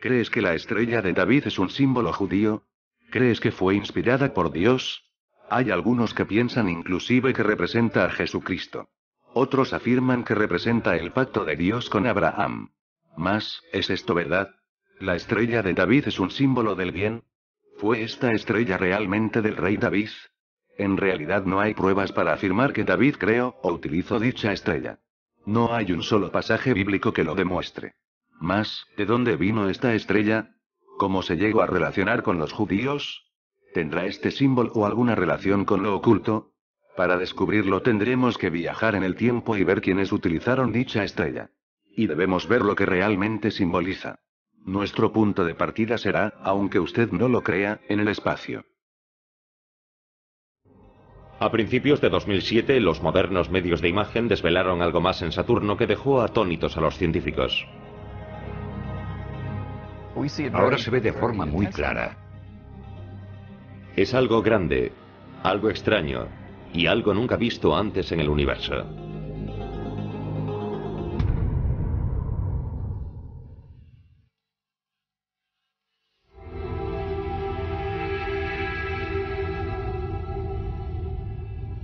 ¿Crees que la estrella de David es un símbolo judío? ¿Crees que fue inspirada por Dios? Hay algunos que piensan inclusive que representa a Jesucristo. Otros afirman que representa el pacto de Dios con Abraham. Mas, ¿es esto verdad? ¿La estrella de David es un símbolo del bien? ¿Fue esta estrella realmente del rey David? En realidad no hay pruebas para afirmar que David creó o utilizó dicha estrella. No hay un solo pasaje bíblico que lo demuestre. Mas, ¿de dónde vino esta estrella? ¿Cómo se llegó a relacionar con los judíos? ¿Tendrá este símbolo o alguna relación con lo oculto? Para descubrirlo tendremos que viajar en el tiempo y ver quiénes utilizaron dicha estrella. Y debemos ver lo que realmente simboliza. Nuestro punto de partida será, aunque usted no lo crea, en el espacio. A principios de 2007, los modernos medios de imagen desvelaron algo más en Saturno que dejó atónitos a los científicos. Ahora se ve de forma muy clara. Es algo grande, algo extraño y algo nunca visto antes en el universo.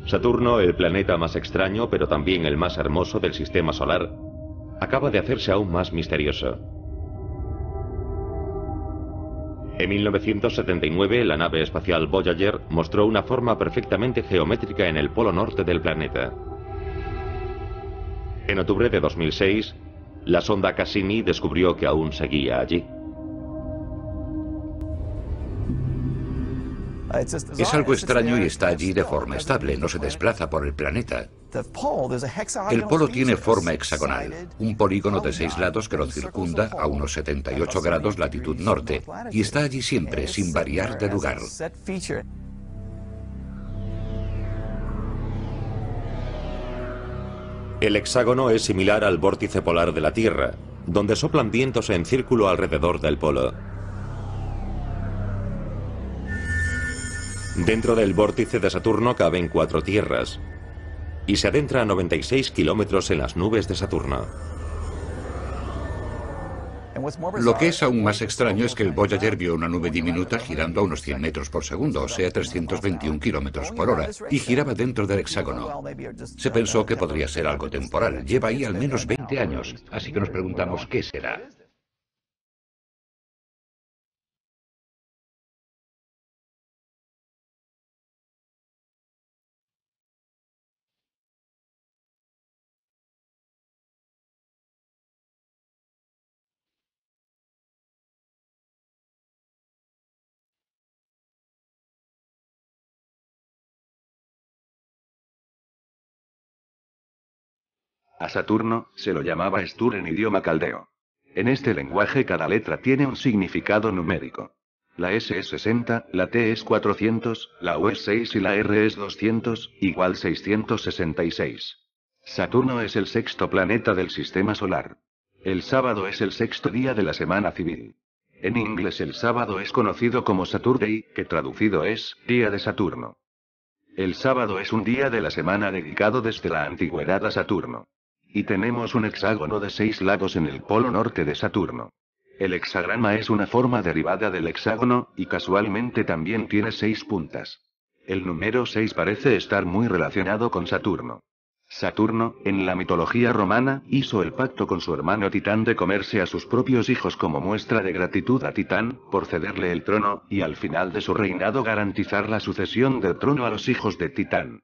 Saturno, el planeta más extraño pero también el más hermoso del sistema solar, acaba de hacerse aún más misterioso. En 1979, la nave espacial Voyager mostró una forma perfectamente geométrica en el polo norte del planeta. En octubre de 2006, la sonda Cassini descubrió que aún seguía allí. Es algo extraño y está allí de forma estable, no se desplaza por el planeta. El polo tiene forma hexagonal, un polígono de 6 lados que lo circunda a unos 78 grados latitud norte, y está allí siempre, sin variar de lugar. El hexágono es similar al vórtice polar de la Tierra, donde soplan vientos en círculo alrededor del polo. Dentro del vórtice de Saturno caben 4 tierras, y se adentra a 96 kilómetros en las nubes de Saturno. Lo que es aún más extraño es que el Voyager vio una nube diminuta girando a unos 100 metros por segundo, o sea 321 kilómetros por hora, y giraba dentro del hexágono. Se pensó que podría ser algo temporal, lleva ahí al menos 20 años, así que nos preguntamos qué será. A Saturno se lo llamaba Stur en idioma caldeo. En este lenguaje cada letra tiene un significado numérico. La S es 60, la T es 400, la U es 6 y la R es 200, igual 666. Saturno es el sexto planeta del sistema solar. El sábado es el sexto día de la semana civil. En inglés el sábado es conocido como Saturday, que traducido es día de Saturno. El sábado es un día de la semana dedicado desde la antigüedad a Saturno. Y tenemos un hexágono de 6 lados en el polo norte de Saturno. El hexagrama es una forma derivada del hexágono, y casualmente también tiene 6 puntas. El número 6 parece estar muy relacionado con Saturno. Saturno, en la mitología romana, hizo el pacto con su hermano Titán de comerse a sus propios hijos como muestra de gratitud a Titán, por cederle el trono, y al final de su reinado garantizar la sucesión del trono a los hijos de Titán.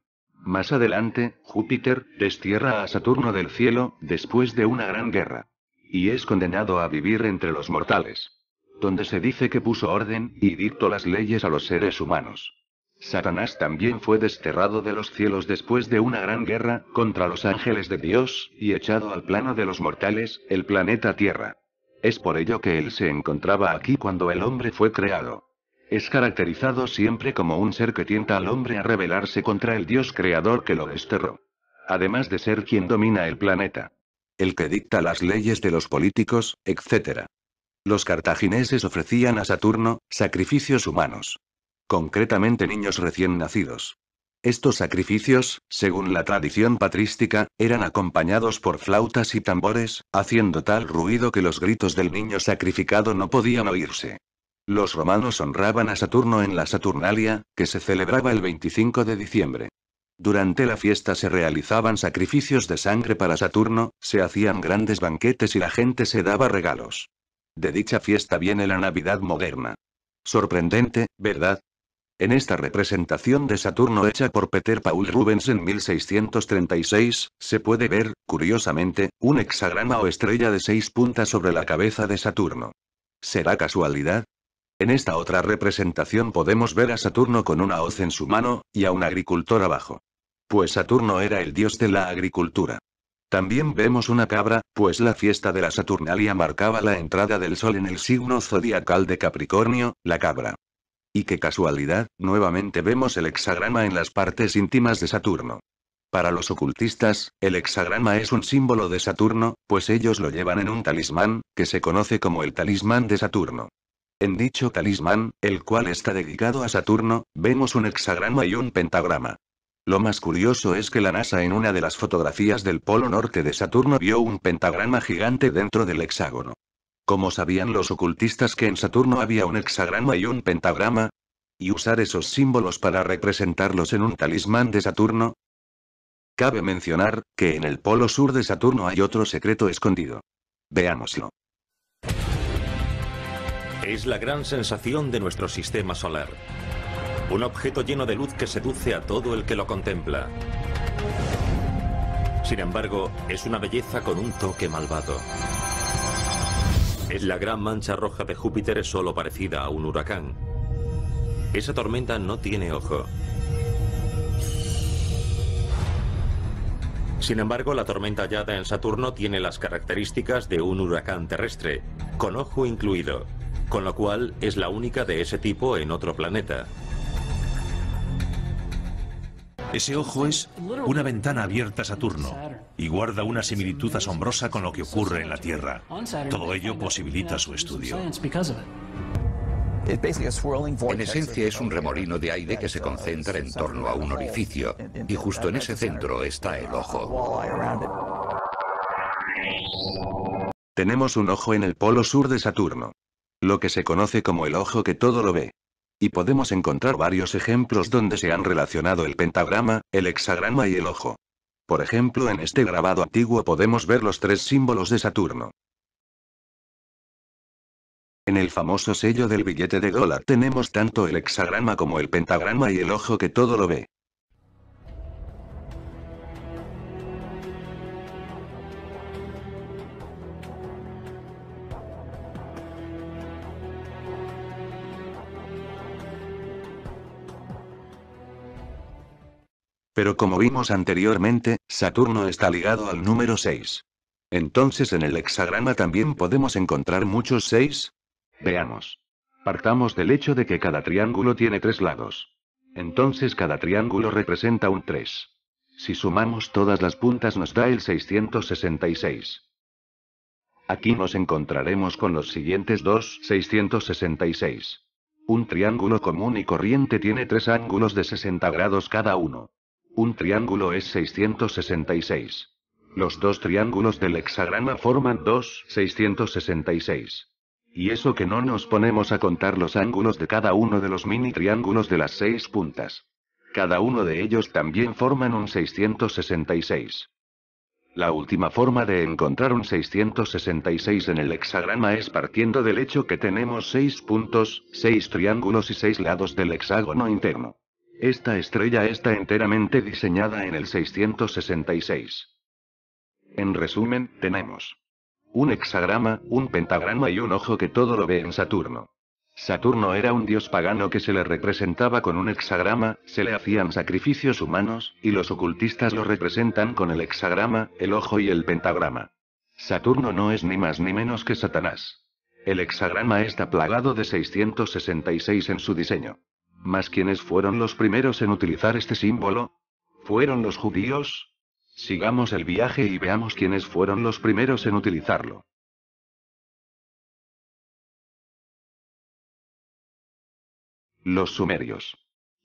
Más adelante, Júpiter destierra a Saturno del cielo, después de una gran guerra. Y es condenado a vivir entre los mortales. Donde se dice que puso orden, y dictó las leyes a los seres humanos. Satanás también fue desterrado de los cielos después de una gran guerra, contra los ángeles de Dios, y echado al plano de los mortales, el planeta Tierra. Es por ello que él se encontraba aquí cuando el hombre fue creado. Es caracterizado siempre como un ser que tienta al hombre a rebelarse contra el Dios creador que lo desterró. Además de ser quien domina el planeta. El que dicta las leyes de los políticos, etc. Los cartagineses ofrecían a Saturno sacrificios humanos. Concretamente niños recién nacidos. Estos sacrificios, según la tradición patrística, eran acompañados por flautas y tambores, haciendo tal ruido que los gritos del niño sacrificado no podían oírse. Los romanos honraban a Saturno en la Saturnalia, que se celebraba el 25 de diciembre. Durante la fiesta se realizaban sacrificios de sangre para Saturno, se hacían grandes banquetes y la gente se daba regalos. De dicha fiesta viene la Navidad moderna. Sorprendente, ¿verdad? En esta representación de Saturno hecha por Peter Paul Rubens en 1636, se puede ver, curiosamente, un hexagrama o estrella de 6 puntas sobre la cabeza de Saturno. ¿Será casualidad? En esta otra representación podemos ver a Saturno con una hoz en su mano, y a un agricultor abajo. Pues Saturno era el dios de la agricultura. También vemos una cabra, pues la fiesta de la Saturnalia marcaba la entrada del sol en el signo zodiacal de Capricornio, la cabra. Y qué casualidad, nuevamente vemos el hexagrama en las partes íntimas de Saturno. Para los ocultistas, el hexagrama es un símbolo de Saturno, pues ellos lo llevan en un talismán, que se conoce como el talismán de Saturno. En dicho talismán, el cual está dedicado a Saturno, vemos un hexagrama y un pentagrama. Lo más curioso es que la NASA en una de las fotografías del polo norte de Saturno vio un pentagrama gigante dentro del hexágono. ¿Cómo sabían los ocultistas que en Saturno había un hexagrama y un pentagrama? ¿Y usar esos símbolos para representarlos en un talismán de Saturno? Cabe mencionar, que en el polo sur de Saturno hay otro secreto escondido. Veámoslo. Es la gran sensación de nuestro sistema solar. Un objeto lleno de luz que seduce a todo el que lo contempla. Sin embargo, es una belleza con un toque malvado. La gran mancha roja de Júpiter es solo parecida a un huracán. Esa tormenta no tiene ojo. Sin embargo, la tormenta hallada en Saturno tiene las características de un huracán terrestre, con ojo incluido, con lo cual es la única de ese tipo en otro planeta. Ese ojo es una ventana abierta a Saturno y guarda una similitud asombrosa con lo que ocurre en la Tierra. Todo ello posibilita su estudio. En esencia es un remolino de aire que se concentra en torno a un orificio, y justo en ese centro está el ojo. Tenemos un ojo en el polo sur de Saturno. Lo que se conoce como el ojo que todo lo ve. Y podemos encontrar varios ejemplos donde se han relacionado el pentagrama, el hexagrama y el ojo. Por ejemplo, en este grabado antiguo podemos ver los 3 símbolos de Saturno. En el famoso sello del billete de dólar tenemos tanto el hexagrama como el pentagrama y el ojo que todo lo ve. Pero como vimos anteriormente, Saturno está ligado al número 6. Entonces en el hexagrama también podemos encontrar muchos 6. Veamos. Partamos del hecho de que cada triángulo tiene 3 lados. Entonces cada triángulo representa un 3. Si sumamos todas las puntas nos da el 666. Aquí nos encontraremos con los siguientes 2, 666. Un triángulo común y corriente tiene 3 ángulos de 60 grados cada uno. Un triángulo es 666. Los 2 triángulos del hexagrama forman 2, 666. Y eso que no nos ponemos a contar los ángulos de cada uno de los mini triángulos de las 6 puntas. Cada uno de ellos también forman un 666. La última forma de encontrar un 666 en el hexagrama es partiendo del hecho que tenemos 6 puntos, 6 triángulos y 6 lados del hexágono interno. Esta estrella está enteramente diseñada en el 666. En resumen, tenemos un hexagrama, un pentagrama y un ojo que todo lo ve en Saturno. Saturno era un dios pagano que se le representaba con un hexagrama, se le hacían sacrificios humanos, y los ocultistas lo representan con el hexagrama, el ojo y el pentagrama. Saturno no es ni más ni menos que Satanás. El hexagrama está plagado de 666 en su diseño. ¿Mas quiénes fueron los primeros en utilizar este símbolo? ¿Fueron los judíos? Sigamos el viaje y veamos quiénes fueron los primeros en utilizarlo. Los sumerios.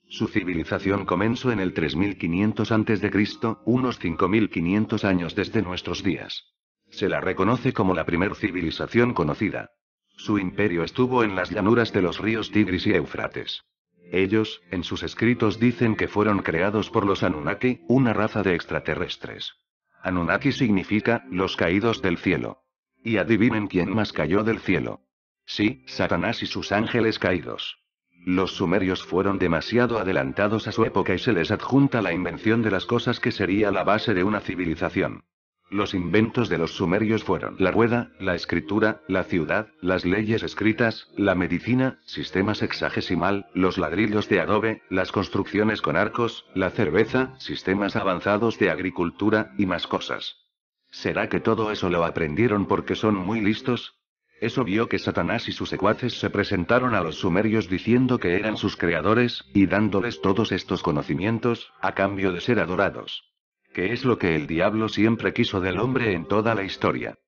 Su civilización comenzó en el 3500 a.C., unos 5500 años desde nuestros días. Se la reconoce como la primer civilización conocida. Su imperio estuvo en las llanuras de los ríos Tigris y Éufrates. Ellos, en sus escritos dicen que fueron creados por los Anunnaki, una raza de extraterrestres. Anunnaki significa, los caídos del cielo. Y adivinen quién más cayó del cielo. Sí, Satanás y sus ángeles caídos. Los sumerios fueron demasiado adelantados a su época y se les adjunta la invención de las cosas que sería la base de una civilización. Los inventos de los sumerios fueron la rueda, la escritura, la ciudad, las leyes escritas, la medicina, sistemas hexagesimal, los ladrillos de adobe, las construcciones con arcos, la cerveza, sistemas avanzados de agricultura, y más cosas. ¿Será que todo eso lo aprendieron porque son muy listos? Es obvio que Satanás y sus secuaces se presentaron a los sumerios diciendo que eran sus creadores, y dándoles todos estos conocimientos, a cambio de ser adorados. ¿Qué es lo que el diablo siempre quiso del hombre en toda la historia?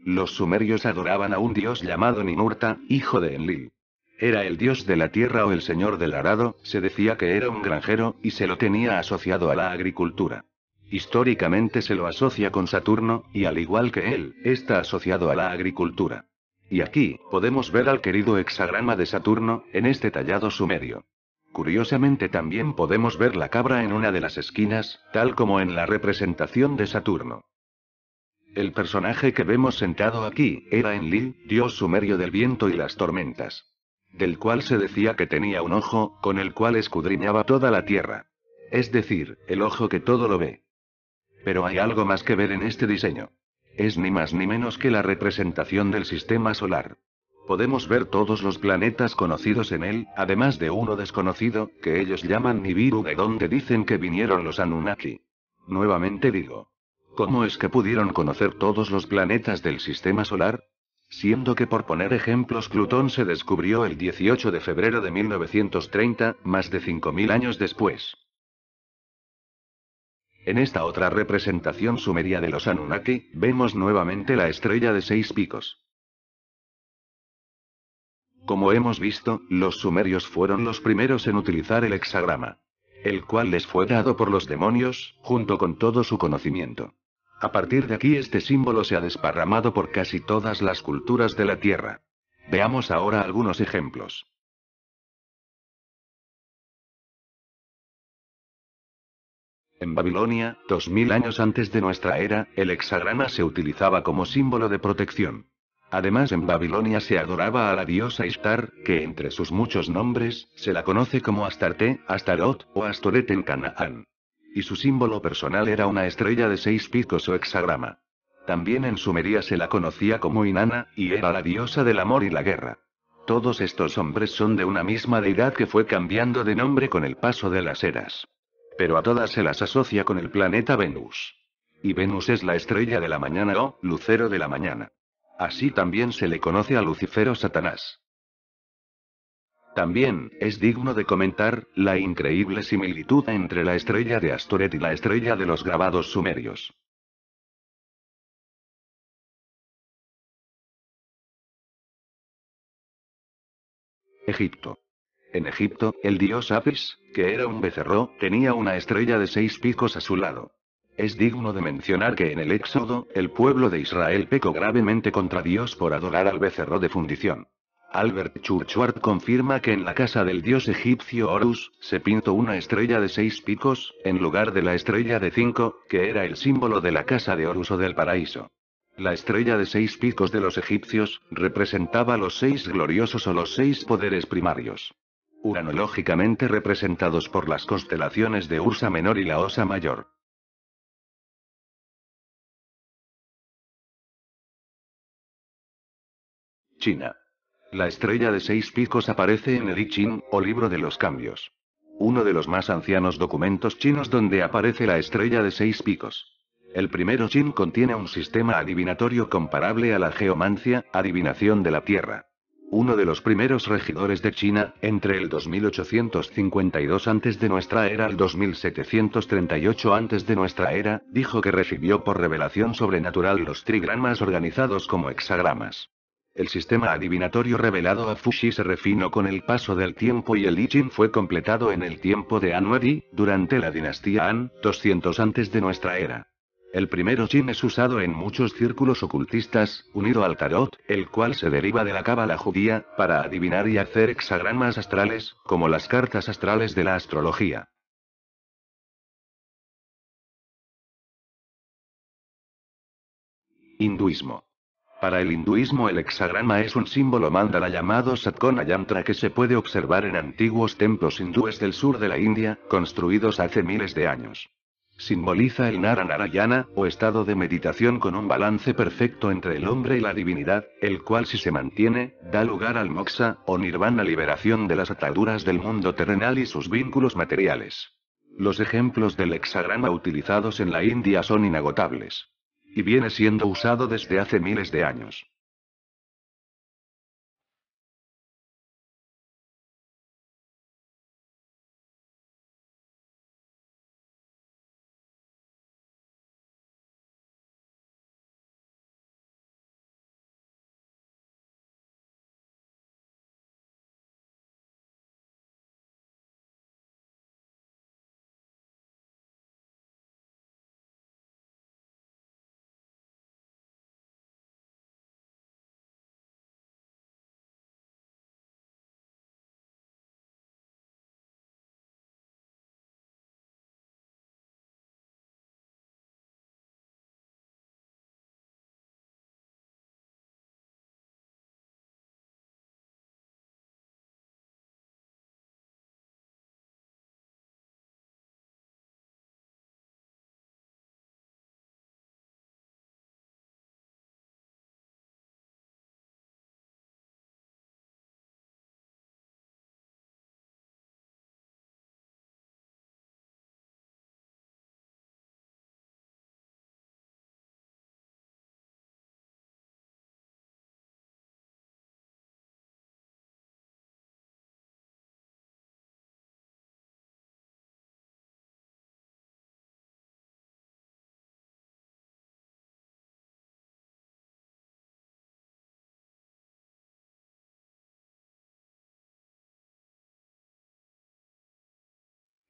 Los sumerios adoraban a un dios llamado Ninurta, hijo de Enlil. Era el dios de la tierra o el señor del arado, se decía que era un granjero, y se lo tenía asociado a la agricultura. Históricamente se lo asocia con Saturno, y al igual que él, está asociado a la agricultura. Y aquí, podemos ver al querido hexagrama de Saturno, en este tallado sumerio. Curiosamente también podemos ver la cabra en una de las esquinas, tal como en la representación de Saturno. El personaje que vemos sentado aquí, era Enlil, dios sumerio del viento y las tormentas. Del cual se decía que tenía un ojo, con el cual escudriñaba toda la tierra. Es decir, el ojo que todo lo ve. Pero hay algo más que ver en este diseño. Es ni más ni menos que la representación del sistema solar. Podemos ver todos los planetas conocidos en él, además de uno desconocido, que ellos llaman Nibiru, de donde dicen que vinieron los Anunnaki. Nuevamente digo, ¿cómo es que pudieron conocer todos los planetas del sistema solar? Siendo que, por poner ejemplos, Plutón se descubrió el 18 de febrero de 1930, más de 5000 años después. En esta otra representación sumeria de los Anunnaki, vemos nuevamente la estrella de 6 picos. Como hemos visto, los sumerios fueron los primeros en utilizar el hexagrama, el cual les fue dado por los demonios, junto con todo su conocimiento. A partir de aquí este símbolo se ha desparramado por casi todas las culturas de la Tierra. Veamos ahora algunos ejemplos. En Babilonia, 2000 años antes de nuestra era, el hexagrama se utilizaba como símbolo de protección. Además, en Babilonia se adoraba a la diosa Ishtar, que entre sus muchos nombres, se la conoce como Astarte, Astarot, o Astoret en Canaán. Y su símbolo personal era una estrella de 6 picos o hexagrama. También en Sumeria se la conocía como Inanna, y era la diosa del amor y la guerra. Todos estos hombres son de una misma deidad que fue cambiando de nombre con el paso de las eras. Pero a todas se las asocia con el planeta Venus. Y Venus es la estrella de la mañana o lucero de la mañana. Así también se le conoce a Lucifer o Satanás. También, es digno de comentar, la increíble similitud entre la estrella de Astoret y la estrella de los grabados sumerios. Egipto. En Egipto, el dios Apis, que era un becerro, tenía una estrella de 6 picos a su lado. Es digno de mencionar que en el Éxodo, el pueblo de Israel pecó gravemente contra Dios por adorar al becerro de fundición. Albert Churchward confirma que en la casa del dios egipcio Horus, se pintó una estrella de 6 picos, en lugar de la estrella de 5, que era el símbolo de la casa de Horus o del paraíso. La estrella de 6 picos de los egipcios, representaba los 6 gloriosos o los 6 poderes primarios. Uranológicamente representados por las constelaciones de Ursa Menor y la Osa Mayor. China. La estrella de 6 picos aparece en el I Ching, o libro de los cambios. Uno de los más ancianos documentos chinos donde aparece la estrella de 6 picos. El primero Qin contiene un sistema adivinatorio comparable a la geomancia, adivinación de la Tierra. Uno de los primeros regidores de China, entre el 2852 antes de nuestra era al 2738 antes de nuestra era, dijo que recibió por revelación sobrenatural los trigramas organizados como hexagramas. El sistema adivinatorio revelado a Fuxi se refinó con el paso del tiempo y el I Ching fue completado en el tiempo de An Wedi, durante la dinastía Han, 200 antes de nuestra era. El primero Chin es usado en muchos círculos ocultistas, unido al tarot, el cual se deriva de la cábala judía, para adivinar y hacer hexagramas astrales, como las cartas astrales de la astrología. Hinduismo. Para el hinduismo el hexagrama es un símbolo mandala llamado Satkona Yantra que se puede observar en antiguos templos hindúes del sur de la India, construidos hace miles de años. Simboliza el Naranarayana, o estado de meditación con un balance perfecto entre el hombre y la divinidad, el cual si se mantiene, da lugar al moksha, o nirvana, liberación de las ataduras del mundo terrenal y sus vínculos materiales. Los ejemplos del hexagrama utilizados en la India son inagotables. Y viene siendo usado desde hace miles de años.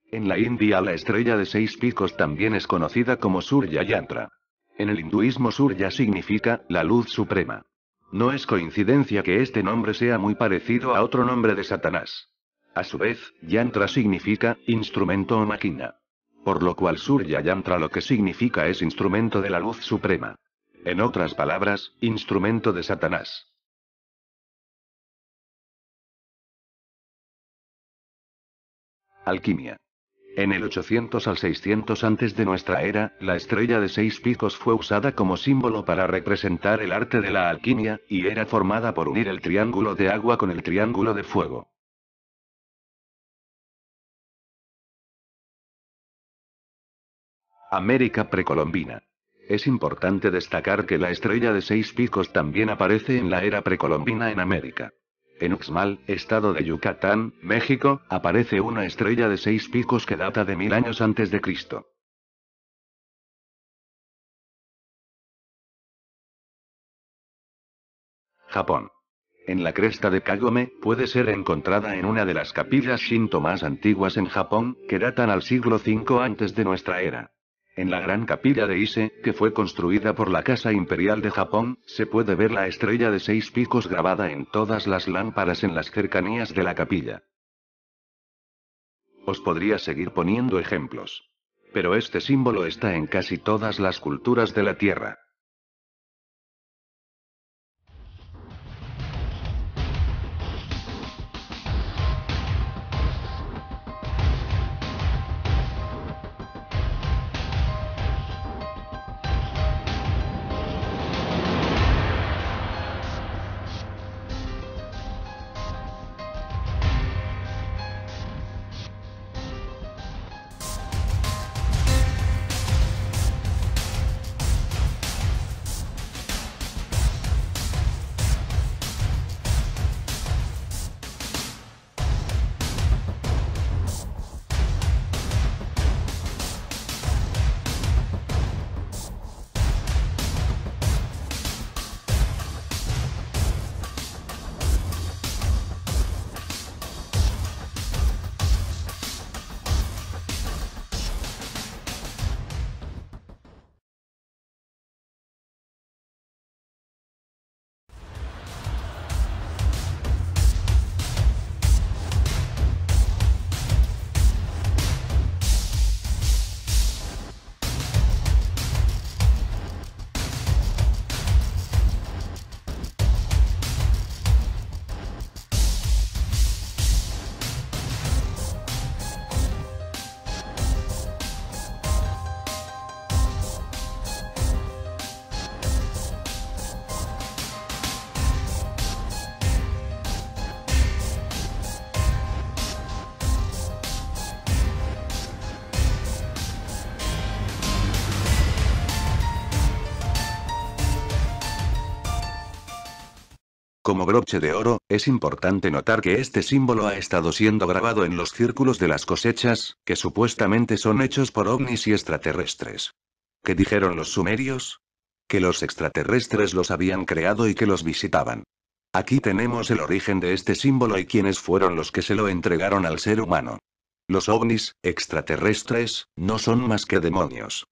En la India la estrella de 6 picos también es conocida como Surya Yantra. En el hinduismo Surya significa la luz suprema. No es coincidencia que este nombre sea muy parecido a otro nombre de Satanás. A su vez, Yantra significa instrumento o máquina. Por lo cual Surya Yantra lo que significa es instrumento de la luz suprema. En otras palabras, instrumento de Satanás. Alquimia. En el 800 al 600 antes de nuestra era, la estrella de 6 picos fue usada como símbolo para representar el arte de la alquimia, y era formada por unir el triángulo de agua con el triángulo de fuego. América precolombina. Es importante destacar que la estrella de 6 picos también aparece en la era precolombina en América. En Uxmal, estado de Yucatán, México, aparece una estrella de 6 picos que data de 1000 años antes de Cristo. Japón. En la cresta de Kagome, puede ser encontrada en una de las capillas Shinto más antiguas en Japón, que datan al siglo V antes de nuestra era. En la gran capilla de Ise, que fue construida por la Casa Imperial de Japón, se puede ver la estrella de 6 picos grabada en todas las lámparas en las cercanías de la capilla. Os podría seguir poniendo ejemplos. Pero este símbolo está en casi todas las culturas de la Tierra. Como broche de oro, es importante notar que este símbolo ha estado siendo grabado en los círculos de las cosechas, que supuestamente son hechos por ovnis y extraterrestres. ¿Qué dijeron los sumerios? Que los extraterrestres los habían creado y que los visitaban. Aquí tenemos el origen de este símbolo y quiénes fueron los que se lo entregaron al ser humano. Los ovnis, extraterrestres, no son más que demonios.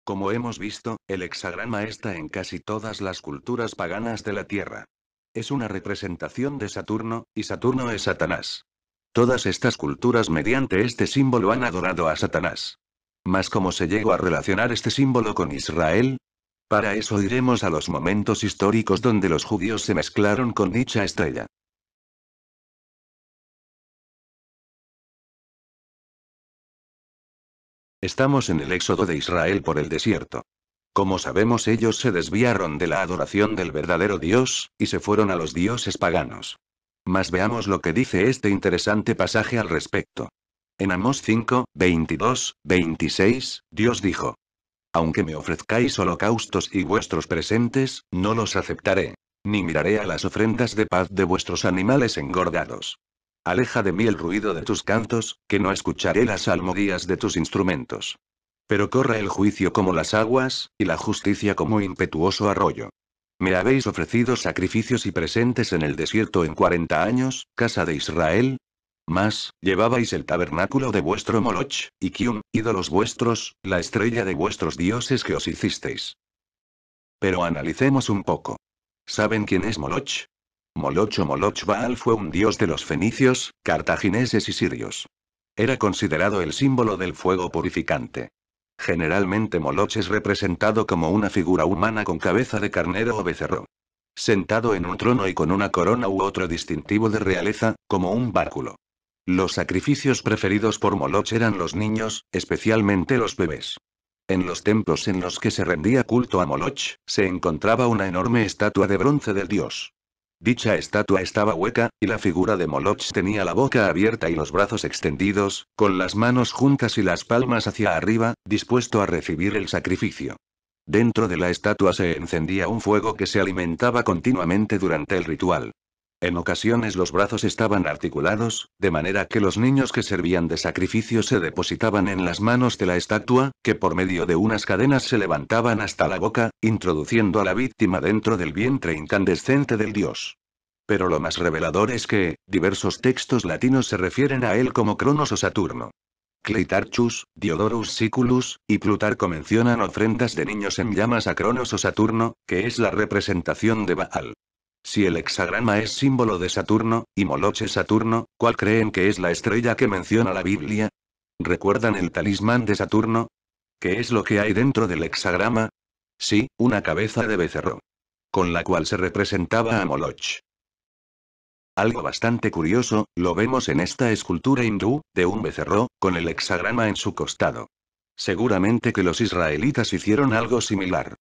Como hemos visto, el hexagrama está en casi todas las culturas paganas de la Tierra. Es una representación de Saturno, y Saturno es Satanás. Todas estas culturas mediante este símbolo han adorado a Satanás. Mas ¿cómo se llegó a relacionar este símbolo con Israel? Para eso iremos a los momentos históricos donde los judíos se mezclaron con dicha estrella. Estamos en el éxodo de Israel por el desierto. Como sabemos, ellos se desviaron de la adoración del verdadero Dios, y se fueron a los dioses paganos. Mas veamos lo que dice este interesante pasaje al respecto. En Amós 5, 22, 26, Dios dijo: Aunque me ofrezcáis holocaustos y vuestros presentes, no los aceptaré. Ni miraré a las ofrendas de paz de vuestros animales engordados. Aleja de mí el ruido de tus cantos, que no escucharé las salmodias de tus instrumentos. Pero corra el juicio como las aguas, y la justicia como impetuoso arroyo. Me habéis ofrecido sacrificios y presentes en el desierto en 40 años, casa de Israel. Mas, llevabais el tabernáculo de vuestro Moloch, y Kium, ídolos vuestros, la estrella de vuestros dioses que os hicisteis. Pero analicemos un poco. ¿Saben quién es Moloch? Moloch o Moloch Baal fue un dios de los fenicios, cartagineses y sirios. Era considerado el símbolo del fuego purificante. Generalmente Moloch es representado como una figura humana con cabeza de carnero o becerro. Sentado en un trono y con una corona u otro distintivo de realeza, como un báculo. Los sacrificios preferidos por Moloch eran los niños, especialmente los bebés. En los templos en los que se rendía culto a Moloch, se encontraba una enorme estatua de bronce del dios. Dicha estatua estaba hueca, y la figura de Moloch tenía la boca abierta y los brazos extendidos, con las manos juntas y las palmas hacia arriba, dispuesto a recibir el sacrificio. Dentro de la estatua se encendía un fuego que se alimentaba continuamente durante el ritual. En ocasiones los brazos estaban articulados, de manera que los niños que servían de sacrificio se depositaban en las manos de la estatua, que por medio de unas cadenas se levantaban hasta la boca, introduciendo a la víctima dentro del vientre incandescente del dios. Pero lo más revelador es que, diversos textos latinos se refieren a él como Cronos o Saturno. Cleitarchus, Diodorus Siculus, y Plutarco mencionan ofrendas de niños en llamas a Cronos o Saturno, que es la representación de Baal. Si el hexagrama es símbolo de Saturno, y Moloch es Saturno, ¿cuál creen que es la estrella que menciona la Biblia? ¿Recuerdan el talismán de Saturno? ¿Qué es lo que hay dentro del hexagrama? Sí, una cabeza de becerro. Con la cual se representaba a Moloch. Algo bastante curioso, lo vemos en esta escultura hindú, de un becerro, con el hexagrama en su costado. Seguramente que los israelitas hicieron algo similar.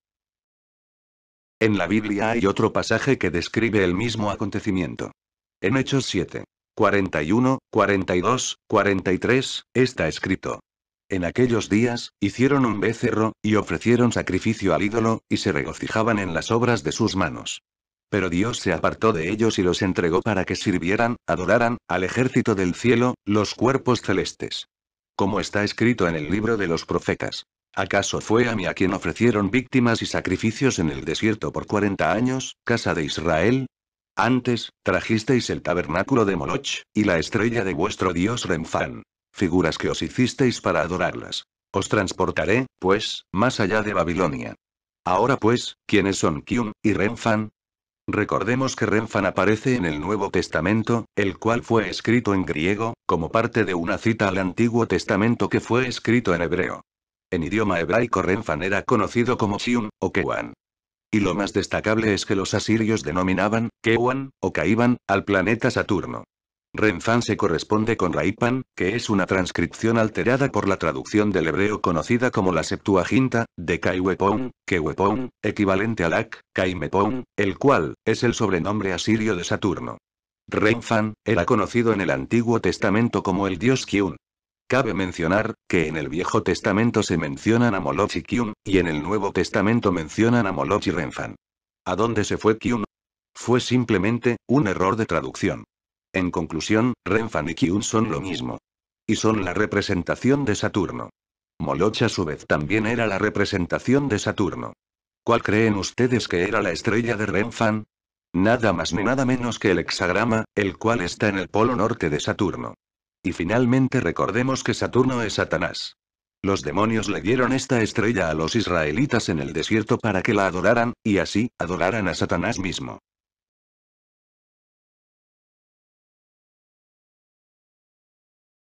En la Biblia hay otro pasaje que describe el mismo acontecimiento. En Hechos 7, 41, 42, 43, está escrito. En aquellos días, hicieron un becerro, y ofrecieron sacrificio al ídolo, y se regocijaban en las obras de sus manos. Pero Dios se apartó de ellos y los entregó para que sirvieran, adoraran, al ejército del cielo, los cuerpos celestes. Como está escrito en el libro de los profetas. ¿Acaso fue a mí a quien ofrecieron víctimas y sacrificios en el desierto por 40 años, casa de Israel? Antes, trajisteis el tabernáculo de Moloch, y la estrella de vuestro dios Renfán. Figuras que os hicisteis para adorarlas. Os transportaré, pues, más allá de Babilonia. Ahora pues, ¿quiénes son Kium y Renfán? Recordemos que Renfán aparece en el Nuevo Testamento, el cual fue escrito en griego, como parte de una cita al Antiguo Testamento que fue escrito en hebreo. En idioma hebraico Renfán era conocido como Kium, o Kewan. Y lo más destacable es que los asirios denominaban, Kewan, o Caiban, al planeta Saturno. Renfán se corresponde con Raipan, que es una transcripción alterada por la traducción del hebreo conocida como la Septuaginta, de Kaiwepon, Kewepon, equivalente al Ak, Kaimepon, el cual, es el sobrenombre asirio de Saturno. Renfán, era conocido en el Antiguo Testamento como el dios Kiun. Cabe mencionar, que en el Viejo Testamento se mencionan a Moloch y Kium, y en el Nuevo Testamento mencionan a Moloch y Renfán. ¿A dónde se fue Kium? Fue simplemente, un error de traducción. En conclusión, Renfán y Kium son lo mismo. Y son la representación de Saturno. Moloch a su vez también era la representación de Saturno. ¿Cuál creen ustedes que era la estrella de Renfán? Nada más ni nada menos que el hexagrama, el cual está en el polo norte de Saturno. Y finalmente recordemos que Saturno es Satanás. Los demonios le dieron esta estrella a los israelitas en el desierto para que la adoraran, y así, adoraran a Satanás mismo.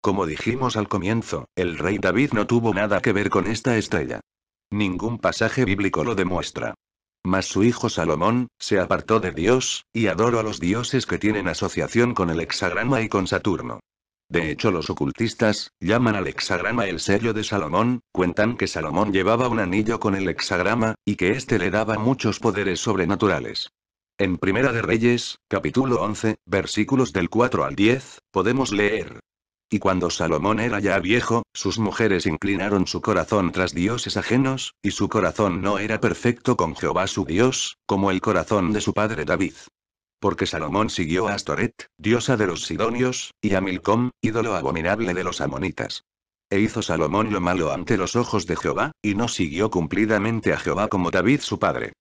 Como dijimos al comienzo, el rey David no tuvo nada que ver con esta estrella. Ningún pasaje bíblico lo demuestra. Mas su hijo Salomón, se apartó de Dios, y adoró a los dioses que tienen asociación con el hexagrama y con Saturno. De hecho, los ocultistas llaman al hexagrama el sello de Salomón, cuentan que Salomón llevaba un anillo con el hexagrama, y que éste le daba muchos poderes sobrenaturales. En Primera de Reyes, capítulo 11, versículos del 4 al 10, podemos leer. Y cuando Salomón era ya viejo, sus mujeres inclinaron su corazón tras dioses ajenos, y su corazón no era perfecto con Jehová su Dios, como el corazón de su padre David. Porque Salomón siguió a Astoret, diosa de los sidonios, y a Milcom, ídolo abominable de los amonitas. E hizo Salomón lo malo ante los ojos de Jehová, y no siguió cumplidamente a Jehová como David su padre.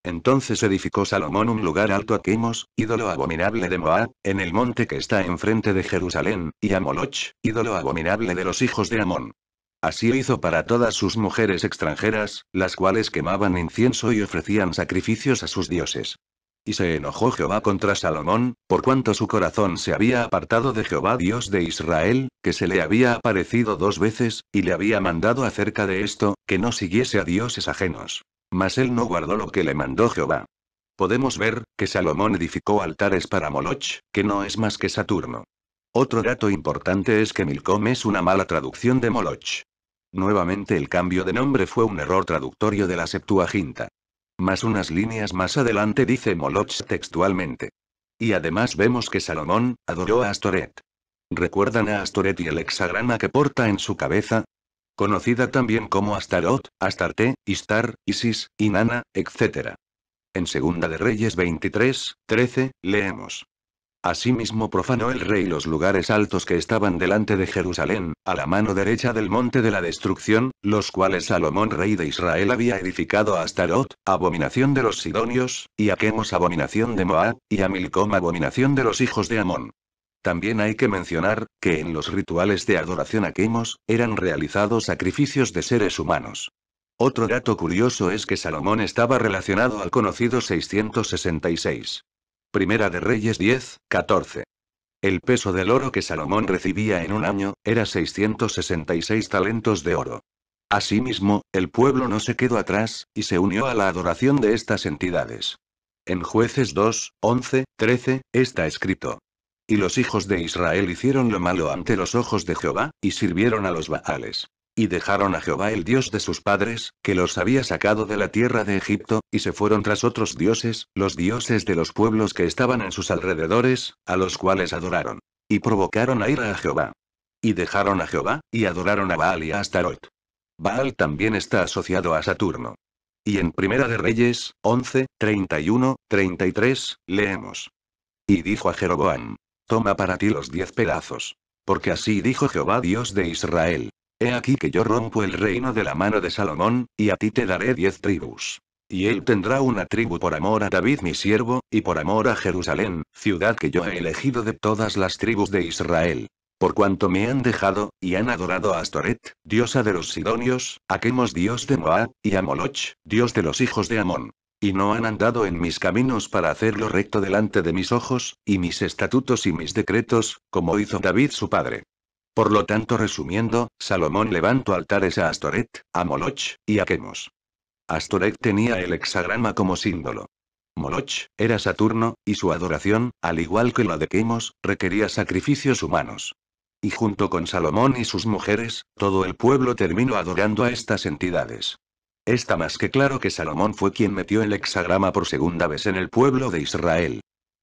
Entonces edificó Salomón un lugar alto a Quemos, ídolo abominable de Moab, en el monte que está enfrente de Jerusalén, y a Moloch, ídolo abominable de los hijos de Amón. Así hizo para todas sus mujeres extranjeras, las cuales quemaban incienso y ofrecían sacrificios a sus dioses. Y se enojó Jehová contra Salomón, por cuanto su corazón se había apartado de Jehová Dios de Israel, que se le había aparecido 2 veces, y le había mandado acerca de esto, que no siguiese a dioses ajenos. Mas él no guardó lo que le mandó Jehová. Podemos ver, que Salomón edificó altares para Moloch, que no es más que Saturno. Otro dato importante es que Milcom es una mala traducción de Moloch. Nuevamente el cambio de nombre fue un error traductorio de la Septuaginta. Más unas líneas más adelante dice Moloch textualmente. Y además vemos que Salomón adoró a Astoret. ¿Recuerdan a Astoret y el hexagrama que porta en su cabeza? Conocida también como Astarot, Astarte, Istar, Isis, Inanna, etc. En Segunda de Reyes 23:13, leemos. Asimismo profanó el rey los lugares altos que estaban delante de Jerusalén, a la mano derecha del monte de la destrucción, los cuales Salomón rey de Israel había edificado a Astarot, abominación de los sidonios, y a Quemos abominación de Moab, y a Milcom abominación de los hijos de Amón. También hay que mencionar, que en los rituales de adoración a Quemos, eran realizados sacrificios de seres humanos. Otro dato curioso es que Salomón estaba relacionado al conocido 666. Primera de Reyes 10:14. El peso del oro que Salomón recibía en un año, era 666 talentos de oro. Asimismo, el pueblo no se quedó atrás, y se unió a la adoración de estas entidades. En Jueces 2:11-13, está escrito. Y los hijos de Israel hicieron lo malo ante los ojos de Jehová, y sirvieron a los Baales. Y dejaron a Jehová el Dios de sus padres, que los había sacado de la tierra de Egipto, y se fueron tras otros dioses, los dioses de los pueblos que estaban en sus alrededores, a los cuales adoraron. Y provocaron a ira a Jehová. Y dejaron a Jehová, y adoraron a Baal y a Astarot. Baal también está asociado a Saturno. Y en Primera de Reyes 11:31-33, leemos. Y dijo a Jeroboam. Toma para ti los 10 pedazos. Porque así dijo Jehová Dios de Israel. He aquí que yo rompo el reino de la mano de Salomón, y a ti te daré 10 tribus. Y él tendrá una tribu por amor a David mi siervo, y por amor a Jerusalén, ciudad que yo he elegido de todas las tribus de Israel. Por cuanto me han dejado, y han adorado a Astoret, diosa de los sidonios, a Quemos dios de Moab, y a Moloch, dios de los hijos de Amón. Y no han andado en mis caminos para hacerlo recto delante de mis ojos, y mis estatutos y mis decretos, como hizo David su padre. Por lo tanto, resumiendo, Salomón levantó altares a Astoret, a Moloch, y a Quemos. Astoret tenía el hexagrama como símbolo. Moloch era Saturno, y su adoración, al igual que la de Quemos, requería sacrificios humanos. Y junto con Salomón y sus mujeres, todo el pueblo terminó adorando a estas entidades. Está más que claro que Salomón fue quien metió el hexagrama por segunda vez en el pueblo de Israel.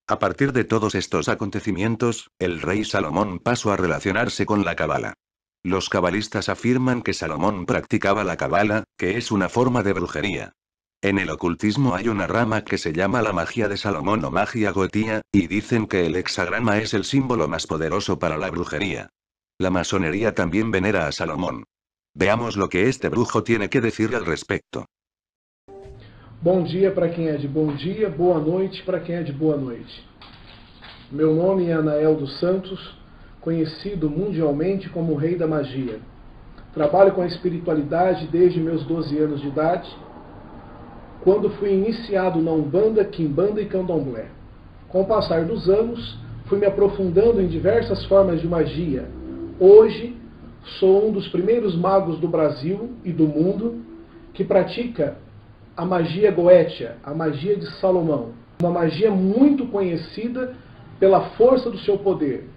A partir de todos estos acontecimientos, el rey Salomón pasó a relacionarse con la Cábala. Los cabalistas afirman que Salomón practicaba la Cábala, que es una forma de brujería. En el ocultismo hay una rama que se llama la magia de Salomón o magia gotía, y dicen que el hexagrama es el símbolo más poderoso para la brujería. La masonería también venera a Salomón. Veamos lo que este brujo tiene que decir al respecto. Bom dia para quem é de bom dia, boa noite para quem é de boa noite. Meu nome é Anael dos Santos, conhecido mundialmente como o Rei da Magia. Trabalho com a espiritualidade desde meus 12 anos de idade, quando fui iniciado na Umbanda, Quimbanda e Candomblé. Com o passar dos anos, fui me aprofundando em diversas formas de magia. Hoje, sou um dos primeiros magos do Brasil e do mundo que pratica a magia goétia, a magia de Salomão. Uma magia muito conhecida pela força do seu poder.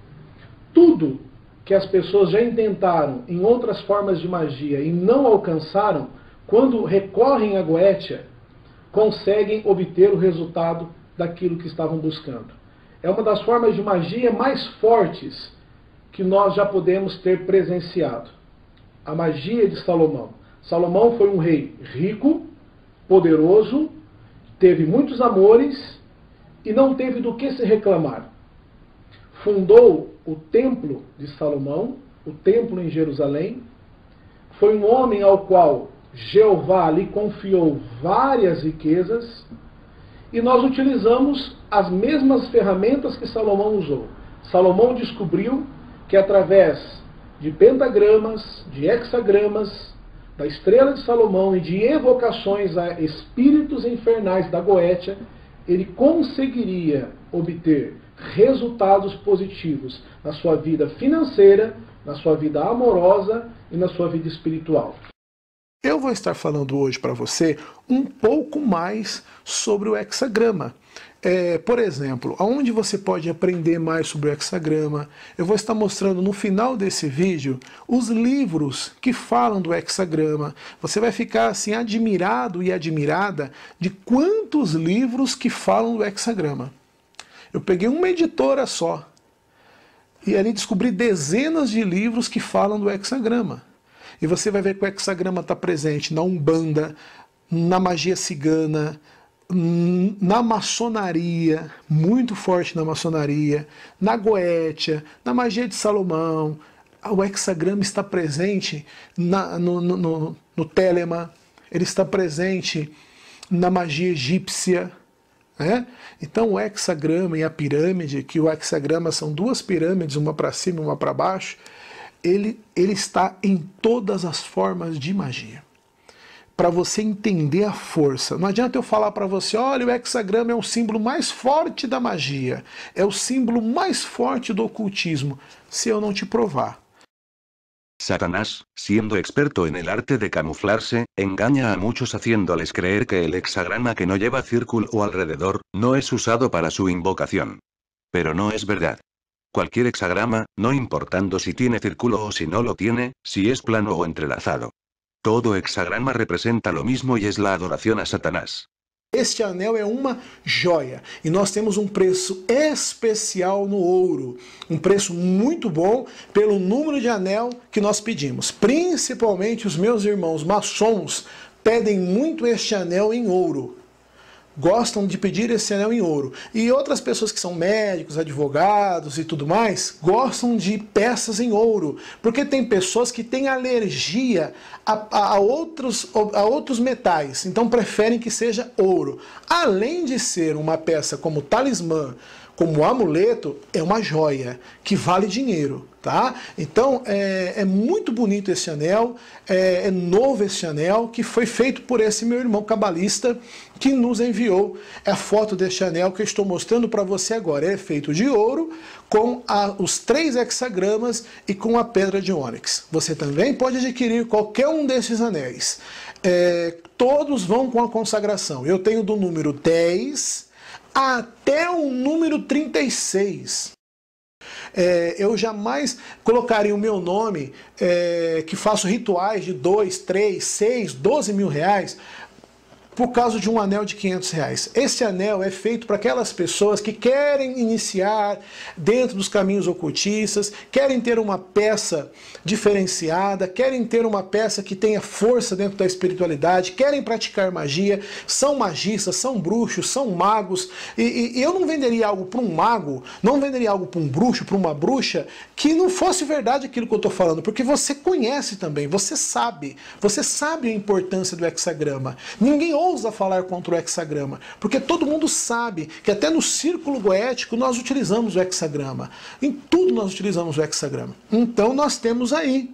Tudo que as pessoas já intentaram em outras formas de magia e não alcançaram, quando recorrem à goétia, conseguem obter o resultado daquilo que estavam buscando. É uma das formas de magia mais fortes que nós já podemos ter presenciado. A magia de Salomão. Salomão foi um rei rico, poderoso, teve muitos amores e não teve do que se reclamar. Fundou o templo de Salomão, o templo em Jerusalém. Foi um homem ao qual Jeová lhe confiou várias riquezas, e nós utilizamos as mesmas ferramentas que Salomão usou. Salomão descobriu que através de pentagramas, de hexagramas, da estrela de Salomão e de evocações a espíritos infernais da Goétia, ele conseguiria obter resultados positivos na sua vida financeira, na sua vida amorosa e na sua vida espiritual. Eu vou estar falando hoje para você um pouco mais sobre o hexagrama. Por exemplo, aonde você pode aprender mais sobre o hexagrama, eu vou estar mostrando no final desse vídeo os livros que falam do hexagrama. Você vai ficar assim admirado e admirada de quantos livros que falam do hexagrama. Eu peguei uma editora só e ali descobri dezenas de livros que falam do hexagrama. E você vai ver que o hexagrama está presente na Umbanda, na magia cigana, na maçonaria, muito forte na maçonaria, na Goétia, na magia de Salomão. O hexagrama está presente no Telema, ele está presente na magia egípcia. Então o hexagrama e a pirâmide, que o hexagrama são duas pirâmides, uma para cima e uma para baixo, ele está em todas as formas de magia. Para você entender a força. Não adianta eu falar para você, olha, o hexagrama é o símbolo mais forte da magia, é o símbolo mais forte do ocultismo, se eu não te provar. Satanás, siendo experto en el arte de camuflarse, engaña a muchos haciéndoles creer que el hexagrama que no lleva círculo alrededor, no es usado para su invocación. Pero no es verdad. Cualquier hexagrama, no importando si tiene círculo o si no lo tiene, si es plano o entrelazado. Todo hexagrama representa lo mismo y es la adoración a Satanás. Este anel é uma joia e nós temos um preço especial no ouro, um preço muito bom pelo número de anel que nós pedimos. Principalmente os meus irmãos maçons pedem muito este anel em ouro. Gostam de pedir esse anel em ouro. E outras pessoas que são médicos, advogados e tudo mais, gostam de peças em ouro. Porque tem pessoas que têm alergia a outros metais, então preferem que seja ouro. Além de ser uma peça como talismã, como amuleto, é uma joia que vale dinheiro, tá? Então é muito bonito esse anel, é novo esse anel, que foi feito por esse meu irmão cabalista que nos enviou a foto deste anel que eu estou mostrando para você agora. Ele é feito de ouro com os 3 hexagramas e com a pedra de ônix. Você também pode adquirir qualquer um desses anéis. Todos vão com a consagração. Eu tenho do número 10 até o número 36. Eu jamais colocaria o meu nome, que faço rituais de 2, 3, 6, 12 mil reais, por causa de um anel de 500 reais. Esse anel é feito para aquelas pessoas que querem iniciar dentro dos caminhos ocultistas, querem ter uma peça diferenciada, querem ter uma peça que tenha força dentro da espiritualidade, querem praticar magia, são magistas, são bruxos, são magos, e eu não venderia algo para um mago, não venderia algo para um bruxo, para uma bruxa, que não fosse verdade aquilo que eu estou falando, porque você conhece também, você sabe a importância do hexagrama. Ninguém ousa falar contra o hexagrama, porque todo mundo sabe que até no círculo goético nós utilizamos o hexagrama. Em tudo nós utilizamos o hexagrama. Então nós temos aí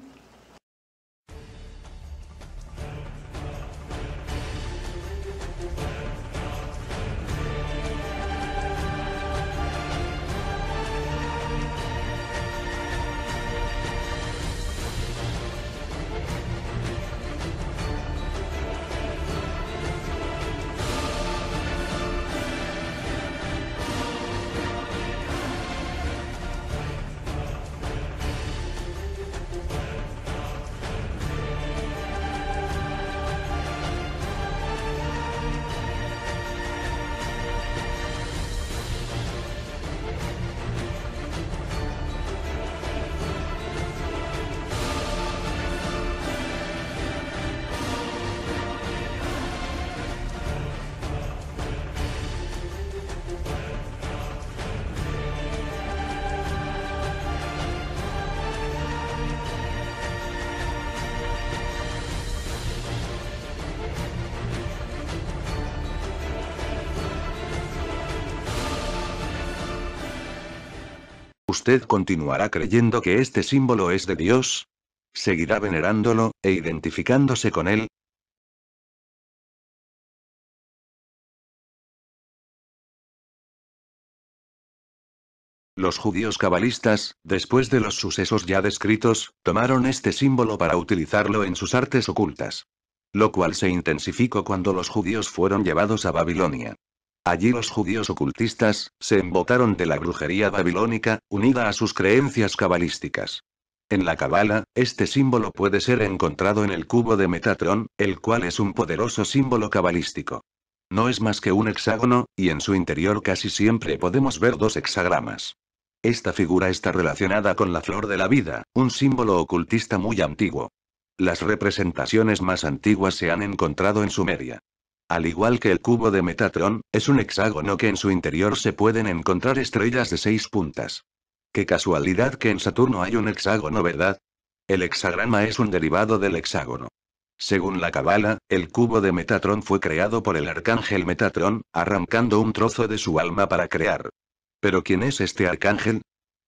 ¿Usted continuará creyendo que este símbolo es de Dios? ¿Seguirá venerándolo, e identificándose con él? Los judíos cabalistas, después de los sucesos ya descritos, tomaron este símbolo para utilizarlo en sus artes ocultas. Lo cual se intensificó cuando los judíos fueron llevados a Babilonia. Allí los judíos ocultistas, se embotaron de la brujería babilónica, unida a sus creencias cabalísticas. En la Cabala, este símbolo puede ser encontrado en el cubo de Metatrón, el cual es un poderoso símbolo cabalístico. No es más que un hexágono, y en su interior casi siempre podemos ver dos hexagramas. Esta figura está relacionada con la flor de la vida, un símbolo ocultista muy antiguo. Las representaciones más antiguas se han encontrado en Sumeria. Al igual que el cubo de Metatrón, es un hexágono que en su interior se pueden encontrar estrellas de 6 puntas. Qué casualidad que en Saturno hay un hexágono, ¿verdad? El hexagrama es un derivado del hexágono. Según la Cabala, el cubo de Metatrón fue creado por el arcángel Metatrón, arrancando un trozo de su alma para crear. ¿Pero quién es este arcángel?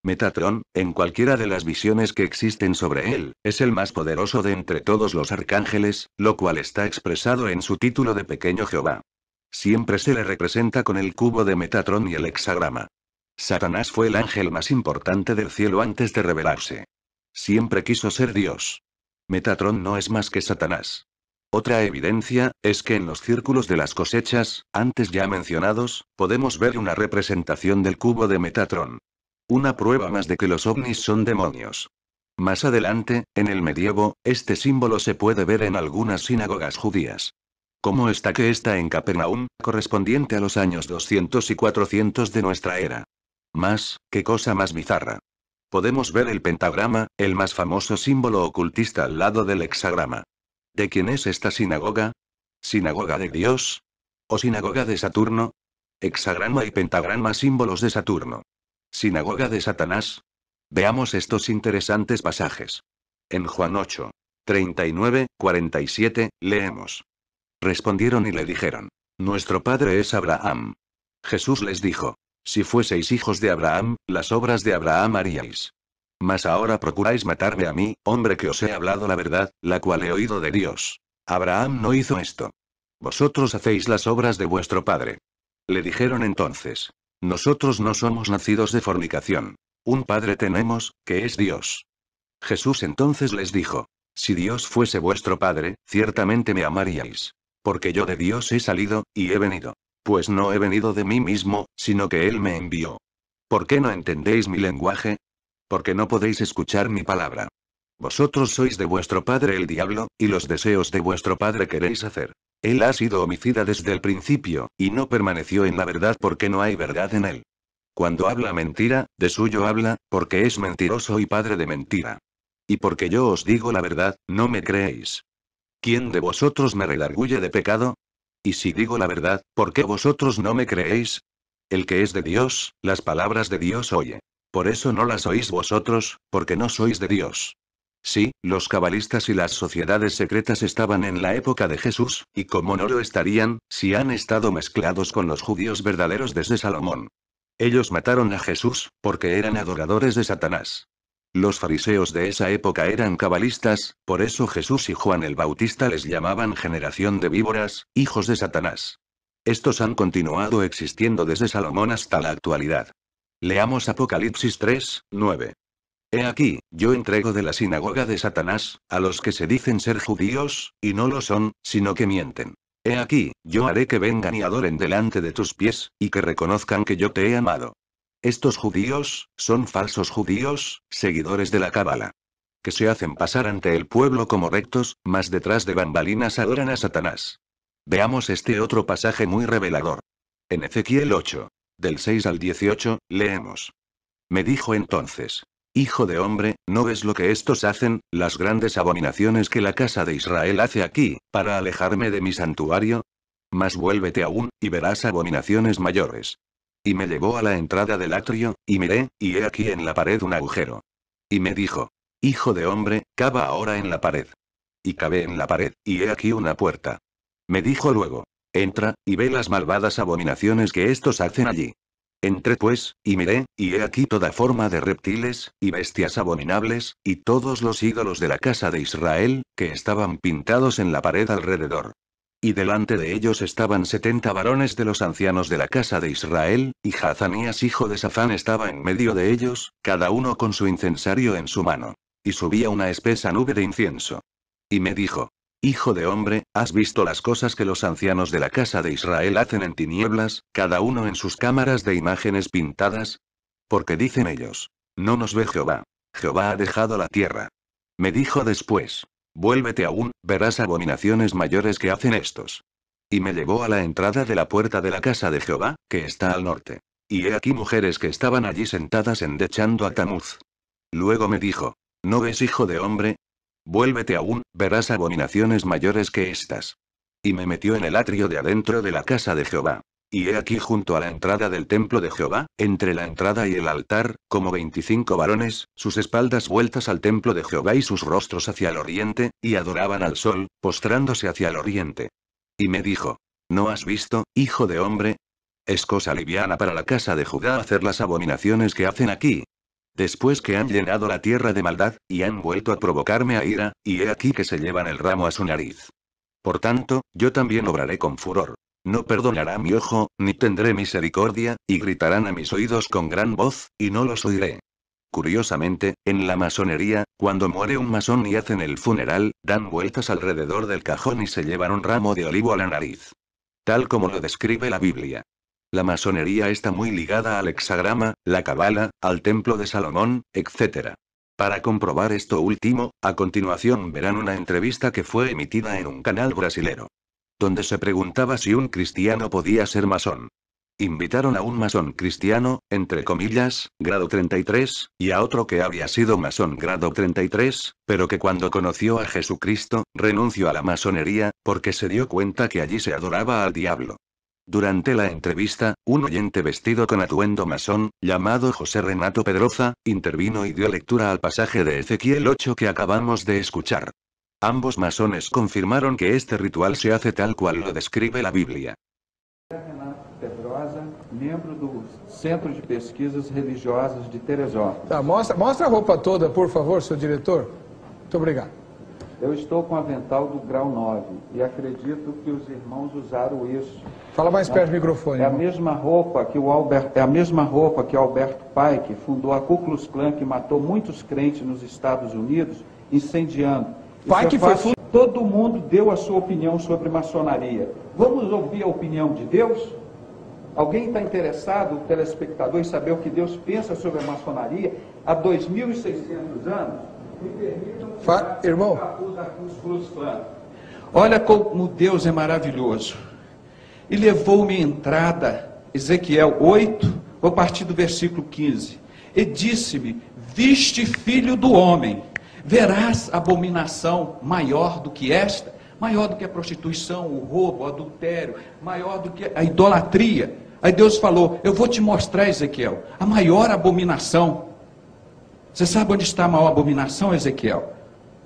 Metatrón, en cualquiera de las visiones que existen sobre él, es el más poderoso de entre todos los arcángeles, lo cual está expresado en su título de Pequeño Jehová. Siempre se le representa con el cubo de Metatrón y el hexagrama. Satanás fue el ángel más importante del cielo antes de revelarse. Siempre quiso ser Dios. Metatrón no es más que Satanás. Otra evidencia, es que en los círculos de las cosechas, antes ya mencionados, podemos ver una representación del cubo de Metatrón. Una prueba más de que los ovnis son demonios. Más adelante, en el medievo, este símbolo se puede ver en algunas sinagogas judías. ¿Cómo está que está en Capernaum, correspondiente a los años 200 y 400 de nuestra era? Más, qué cosa más bizarra. Podemos ver el pentagrama, el más famoso símbolo ocultista al lado del hexagrama. ¿De quién es esta sinagoga? ¿Sinagoga de Dios? ¿O sinagoga de Saturno? Hexagrama y pentagrama, símbolos de Saturno. ¿Sinagoga de Satanás? Veamos estos interesantes pasajes. En Juan 8, 39, 47, leemos. Respondieron y le dijeron: Nuestro padre es Abraham. Jesús les dijo: Si fueseis hijos de Abraham, las obras de Abraham haríais. Mas ahora procuráis matarme a mí, hombre que os he hablado la verdad, la cual he oído de Dios. Abraham no hizo esto. Vosotros hacéis las obras de vuestro padre. Le dijeron entonces: Nosotros no somos nacidos de fornicación. Un padre tenemos, que es Dios. Jesús entonces les dijo: Si Dios fuese vuestro padre, ciertamente me amaríais. Porque yo de Dios he salido, y he venido. Pues no he venido de mí mismo, sino que Él me envió. ¿Por qué no entendéis mi lenguaje? Porque no podéis escuchar mi palabra. Vosotros sois de vuestro padre el diablo, y los deseos de vuestro padre queréis hacer. Él ha sido homicida desde el principio, y no permaneció en la verdad porque no hay verdad en él. Cuando habla mentira, de suyo habla, porque es mentiroso y padre de mentira. Y porque yo os digo la verdad, no me creéis. ¿Quién de vosotros me redarguye de pecado? Y si digo la verdad, ¿por qué vosotros no me creéis? El que es de Dios, las palabras de Dios oye. Por eso no las oís vosotros, porque no sois de Dios. Sí, los cabalistas y las sociedades secretas estaban en la época de Jesús, y como no lo estarían, si han estado mezclados con los judíos verdaderos desde Salomón. Ellos mataron a Jesús, porque eran adoradores de Satanás. Los fariseos de esa época eran cabalistas, por eso Jesús y Juan el Bautista les llamaban generación de víboras, hijos de Satanás. Estos han continuado existiendo desde Salomón hasta la actualidad. Leamos Apocalipsis 3, 9. He aquí, yo entrego de la sinagoga de Satanás, a los que se dicen ser judíos, y no lo son, sino que mienten. He aquí, yo haré que vengan y adoren delante de tus pies, y que reconozcan que yo te he amado. Estos judíos, son falsos judíos, seguidores de la Cábala. Que se hacen pasar ante el pueblo como rectos, mas detrás de bambalinas adoran a Satanás. Veamos este otro pasaje muy revelador. En Ezequiel 8, del 6 al 18, leemos. Me dijo entonces: Hijo de hombre, ¿no ves lo que estos hacen, las grandes abominaciones que la casa de Israel hace aquí, para alejarme de mi santuario? Mas vuélvete aún, y verás abominaciones mayores. Y me llevó a la entrada del atrio, y miré, y he aquí en la pared un agujero. Y me dijo: Hijo de hombre, cava ahora en la pared. Y cavé en la pared, y he aquí una puerta. Me dijo luego: Entra, y ve las malvadas abominaciones que estos hacen allí. Entré pues, y miré, y he aquí toda forma de reptiles, y bestias abominables, y todos los ídolos de la casa de Israel, que estaban pintados en la pared alrededor. Y delante de ellos estaban 70 varones de los ancianos de la casa de Israel, y Hazanías hijo de Safán estaba en medio de ellos, cada uno con su incensario en su mano. Y subía una espesa nube de incienso. Y me dijo: Hijo de hombre, ¿has visto las cosas que los ancianos de la casa de Israel hacen en tinieblas, cada uno en sus cámaras de imágenes pintadas? Porque dicen ellos: No nos ve Jehová. Jehová ha dejado la tierra. Me dijo después: Vuélvete aún, verás abominaciones mayores que hacen estos. Y me llevó a la entrada de la puerta de la casa de Jehová, que está al norte. Y he aquí mujeres que estaban allí sentadas endechando a Tamuz. Luego me dijo: ¿No ves, hijo de hombre? Vuélvete aún, verás abominaciones mayores que estas. Y me metió en el atrio de adentro de la casa de Jehová. Y he aquí junto a la entrada del templo de Jehová, entre la entrada y el altar, como 25 varones, sus espaldas vueltas al templo de Jehová y sus rostros hacia el oriente, y adoraban al sol, postrándose hacia el oriente. Y me dijo: ¿No has visto, hijo de hombre? Es cosa liviana para la casa de Judá hacer las abominaciones que hacen aquí. Después que han llenado la tierra de maldad, y han vuelto a provocarme a ira, y he aquí que se llevan el ramo a su nariz. Por tanto, yo también obraré con furor. No perdonará mi ojo, ni tendré misericordia, y gritarán a mis oídos con gran voz, y no los oiré. Curiosamente, en la masonería, cuando muere un masón y hacen el funeral, dan vueltas alrededor del cajón y se llevan un ramo de olivo a la nariz. Tal como lo describe la Biblia. La masonería está muy ligada al hexagrama, la cabala, al templo de Salomón, etc. Para comprobar esto último, a continuación verán una entrevista que fue emitida en un canal brasilero, donde se preguntaba si un cristiano podía ser masón. Invitaron a un masón cristiano, entre comillas, grado 33, y a otro que había sido masón grado 33, pero que cuando conoció a Jesucristo, renunció a la masonería, porque se dio cuenta que allí se adoraba al diablo. Durante la entrevista, un oyente vestido con atuendo masón, llamado José Renato Pedroza, intervino y dio lectura al pasaje de Ezequiel 8 que acabamos de escuchar. Ambos masones confirmaron que este ritual se hace tal cual lo describe la Biblia. Renato Pedroza, miembro do Centro de Pesquisas Religiosas de Teresópolis. Tá, mostra a roupa toda, por favor, seu diretor. Muito obrigado. Eu estou com o avental do grau 9 e acredito que os irmãos usaram isso. Fala mais perto do microfone. É a mesma roupa que Alberto Pike fundou a Ku Klux Klan, que matou muitos crentes nos Estados Unidos, incendiando. Pike foi... Todo mundo deu a sua opinião sobre maçonaria. Vamos ouvir a opinião de Deus? Alguém está interessado, o telespectador, em saber o que Deus pensa sobre a maçonaria há 2.600 anos? Me permitam irmão. Olha como Deus é maravilhoso. E levou-me à entrada, Ezequiel 8, a partir do versículo 15. E disse-me: Viste, filho do homem, verás abominação maior do que esta? Maior do que a prostituição, o roubo, o adultério, maior do que a idolatria. Aí Deus falou: eu vou te mostrar, Ezequiel, a maior abominação. Você sabe onde está a maior abominação, Ezequiel?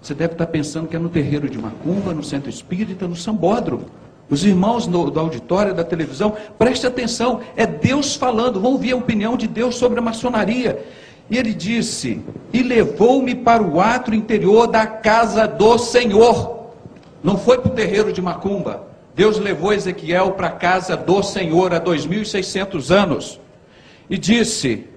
Você deve estar pensando que é no terreiro de Macumba, no centro espírita, no sambódromo. Os irmãos do auditório, da televisão, preste atenção, é Deus falando, vão ouvir a opinião de Deus sobre a maçonaria. E ele disse: e levou-me para o átrio interior da casa do Senhor. Não foi para o terreiro de Macumba. Deus levou Ezequiel para a casa do Senhor há 2.600 anos. E disse: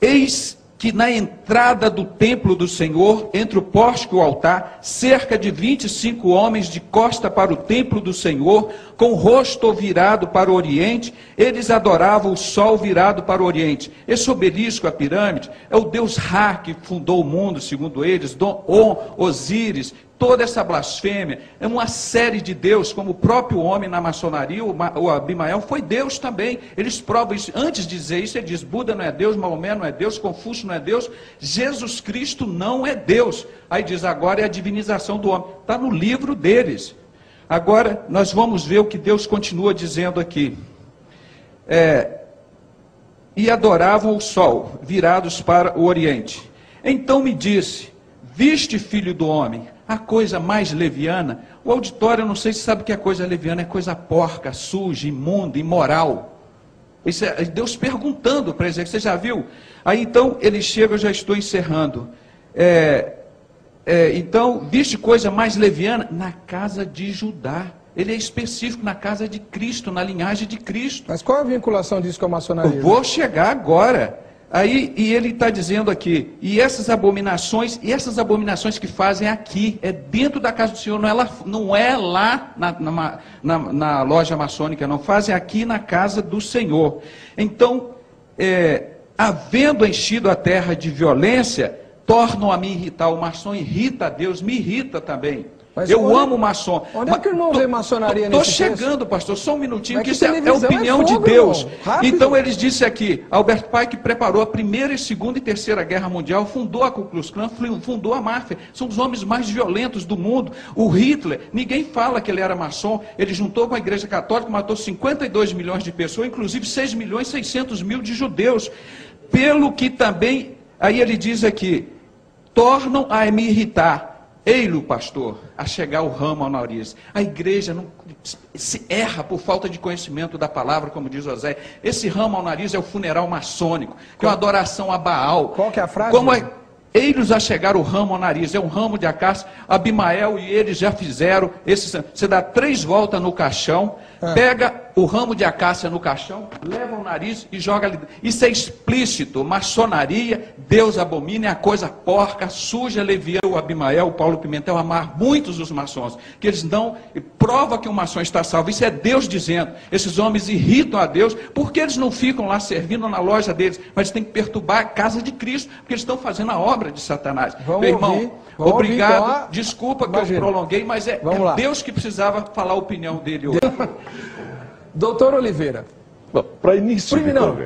eis que na entrada do templo do Senhor, entre o pórtico e o altar, cerca de 25 homens de costa para o templo do Senhor, com o rosto virado para o oriente, eles adoravam o sol virado para o oriente. Esse obelisco, a pirâmide, é o deus Ra que fundou o mundo, segundo eles, On, Osíris. Toda essa blasfêmia é uma série de Deus, como o próprio homem na maçonaria, o Abimael, foi Deus também. Eles provam isso. Antes de dizer isso, ele diz: Buda não é Deus, Maomé não é Deus, Confúcio não é Deus, Jesus Cristo não é Deus. Aí diz: agora é a divinização do homem. Está no livro deles. Agora, nós vamos ver o que Deus continua dizendo aqui. E adoravam o sol, virados para o oriente. Então me disse: viste, filho do homem, a coisa mais leviana? O auditório, eu não sei se sabe o que é coisa leviana, é coisa porca, suja, imunda, imoral. Isso é Deus perguntando para Ezequiel, você já viu? Aí então ele chega, eu já estou encerrando. Então, viste coisa mais leviana? Na casa de Judá. Ele é específico na casa de Cristo, na linhagem de Cristo. Mas qual a vinculação disso com a maçonaria? Eu vou chegar agora. Aí, e ele está dizendo aqui, e essas abominações que fazem aqui, é dentro da casa do Senhor, não é lá na loja maçônica, não, fazem aqui na casa do Senhor. Então, havendo enchido a terra de violência, tornam a me irritar. O maçom irrita a Deus, me irrita também. Mas eu amo maçom. Onde é que o irmão vê maçonaria nesse texto? Estou chegando, pastor, só um minutinho, que que isso é a opinião de Deus. Então eles disseram aqui, Albert Pike preparou a primeira, e segunda e terceira guerra mundial, fundou a Ku Klux Klan, fundou a máfia, são os homens mais violentos do mundo. O Hitler, ninguém fala que ele era maçom, ele juntou com a igreja católica, matou 52 milhões de pessoas, inclusive 6 milhões e 600 mil de judeus. Pelo que também, aí ele diz aqui, tornam a me irritar. Ei-lo, pastor, a chegar o ramo ao nariz. A igreja não se erra por falta de conhecimento da palavra, como diz José. Esse ramo ao nariz é o funeral maçônico, que é uma adoração a Baal. Qual que é a frase? Como ei-los a chegar o ramo ao nariz, é um ramo de acácia. Abimael e eles já fizeram. Você dá 3 voltas no caixão, pega o ramo de acácia no caixão, leva o nariz e joga ali. Isso é explícito. Maçonaria, Deus abomina, é a coisa porca, suja, leviana. O Abimael, o Paulo Pimentel, amar muitos dos maçons, que eles não prova que um maçom está salvo. Isso é Deus dizendo. Esses homens irritam a Deus, porque eles não ficam lá servindo na loja deles, mas têm que perturbar a casa de Cristo, porque eles estão fazendo a obra de Satanás. Meu irmão, obrigado, ouvir, então, desculpa que eu prolonguei, mas é Deus que precisava falar a opinião dele hoje. Doutor Oliveira. Para início.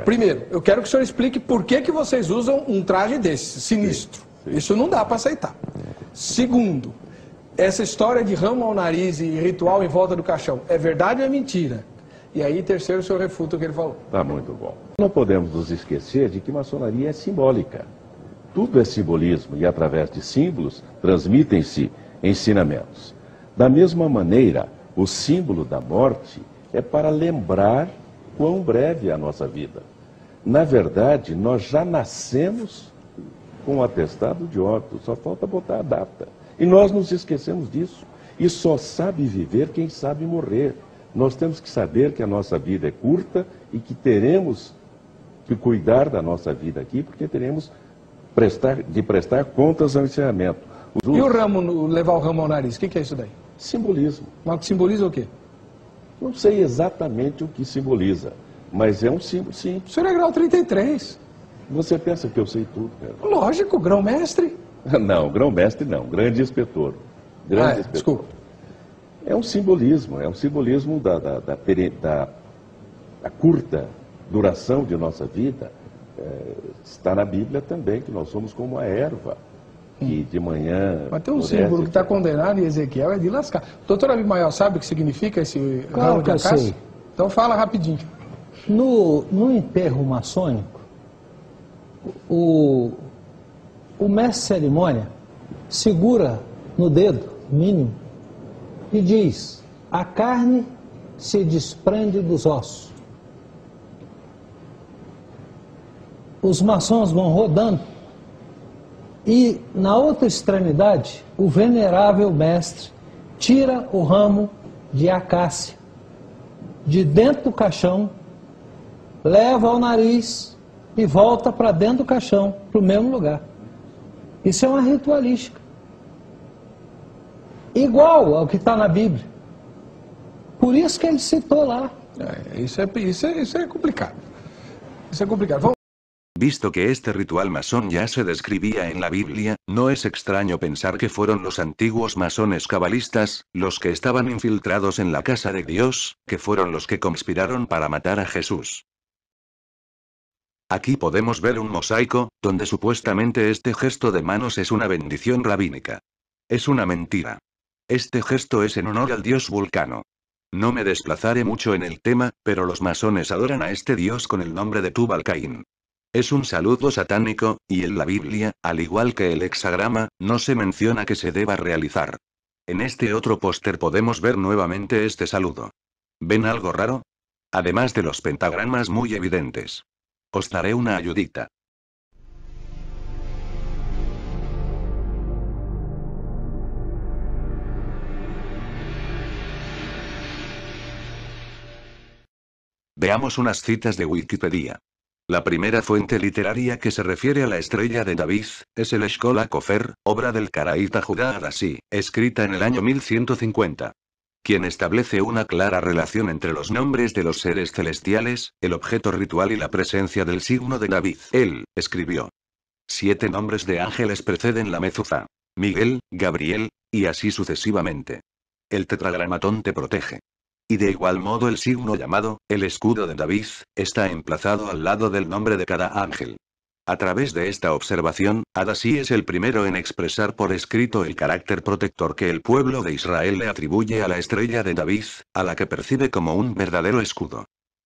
Primeiro, eu quero que o senhor explique por que vocês usam um traje desse, sinistro. Sim. Isso não dá para aceitar. Segundo, essa história de ramo ao nariz e ritual em volta do caixão, é verdade ou é mentira? E aí, terceiro, o senhor refuta o que ele falou. Tá muito bom. Não podemos nos esquecer de que maçonaria é simbólica. Tudo é simbolismo e, através de símbolos, transmitem-se ensinamentos. Da mesma maneira, o símbolo da morte é para lembrar quão breve é a nossa vida. Na verdade, nós já nascemos com um atestado de óbito, só falta botar a data. E nós nos esquecemos disso. E só sabe viver quem sabe morrer. Nós temos que saber que a nossa vida é curta e que teremos que cuidar da nossa vida aqui, porque teremos de prestar contas ao encerramento. E o ramo, levar o ramo ao nariz, o que é isso daí? Simbolismo. Mas simboliza o quê? Não sei exatamente o que simboliza, mas é um símbolo, sim. O senhor é grau 33. Você pensa que eu sei tudo, cara? Lógico, grão-mestre. Não, grão-mestre não, grande inspetor. Grande inspetor. Desculpa. É um simbolismo da curta duração de nossa vida. Está na Bíblia também, que nós somos como a erva, que de manhã... Mas tem um símbolo que está condenado em Ezequiel, é de lascar. Doutor Abimael, sabe o que significa esse ramo de acácia? Então fala rapidinho. No enterro maçônico, o mestre de cerimônia segura no dedo mínimo e diz: a carne se desprende dos ossos. Os maçons vão rodando e na outra extremidade o venerável mestre tira o ramo de acácia de dentro do caixão, leva ao nariz e volta para dentro do caixão, para o mesmo lugar. Isso é uma ritualística. Igual ao que está na Bíblia. Por isso que ele citou lá. Isso é complicado. Isso é complicado. Visto que este ritual masón ya se describía en la Biblia, no es extraño pensar que fueron los antiguos masones cabalistas, los que estaban infiltrados en la casa de Dios, que fueron los que conspiraron para matar a Jesús. Aquí podemos ver un mosaico, donde supuestamente este gesto de manos es una bendición rabínica. Es una mentira. Este gesto es en honor al dios Vulcano. No me desplazaré mucho en el tema, pero los masones adoran a este dios con el nombre de Tubal-Caín. Es un saludo satánico, y en la Biblia, al igual que el hexagrama, no se menciona que se deba realizar. En este otro póster podemos ver nuevamente este saludo. ¿Ven algo raro? Además de los pentagramas muy evidentes. Os daré una ayudita. Veamos unas citas de Wikipedia. La primera fuente literaria que se refiere a la estrella de David, es el Eshkol HaKofer, obra del caraíta Judá Hadasí, escrita en el año 1150. Quien establece una clara relación entre los nombres de los seres celestiales, el objeto ritual y la presencia del signo de David. Él, escribió. 7 nombres de ángeles preceden la mezuzá. Miguel, Gabriel, y así sucesivamente. El tetragramatón te protege. Y de igual modo el signo llamado, el escudo de David, está emplazado al lado del nombre de cada ángel. A través de esta observación, Hadasí es el primero en expresar por escrito el carácter protector que el pueblo de Israel le atribuye a la estrella de David, a la que percibe como un verdadero escudo.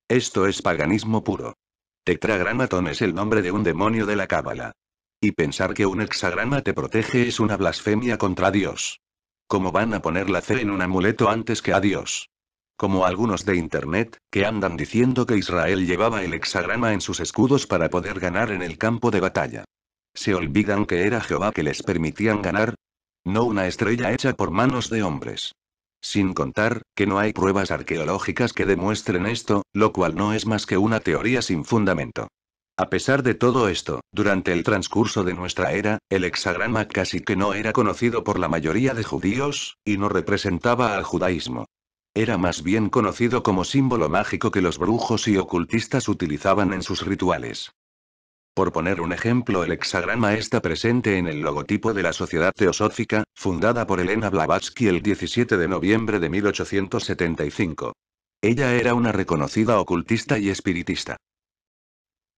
Esto es paganismo puro. Tetragramatón es el nombre de un demonio de la Cábala. Y pensar que un hexagrama te protege es una blasfemia contra Dios. ¿Cómo van a poner la fe en un amuleto antes que a Dios? Como algunos de internet, que andan diciendo que Israel llevaba el hexagrama en sus escudos para poder ganar en el campo de batalla. ¿Se olvidan que era Jehová que les permitían ganar? No una estrella hecha por manos de hombres. Sin contar, que no hay pruebas arqueológicas que demuestren esto, lo cual no es más que una teoría sin fundamento. A pesar de todo esto, durante el transcurso de nuestra era, el hexagrama casi que no era conocido por la mayoría de judíos, y no representaba al judaísmo. Era más bien conocido como símbolo mágico que los brujos y ocultistas utilizaban en sus rituales. Por poner un ejemplo, el hexagrama está presente en el logotipo de la Sociedad Teosófica, fundada por Elena Blavatsky el 17 de noviembre de 1875. Ella era una reconocida ocultista y espiritista.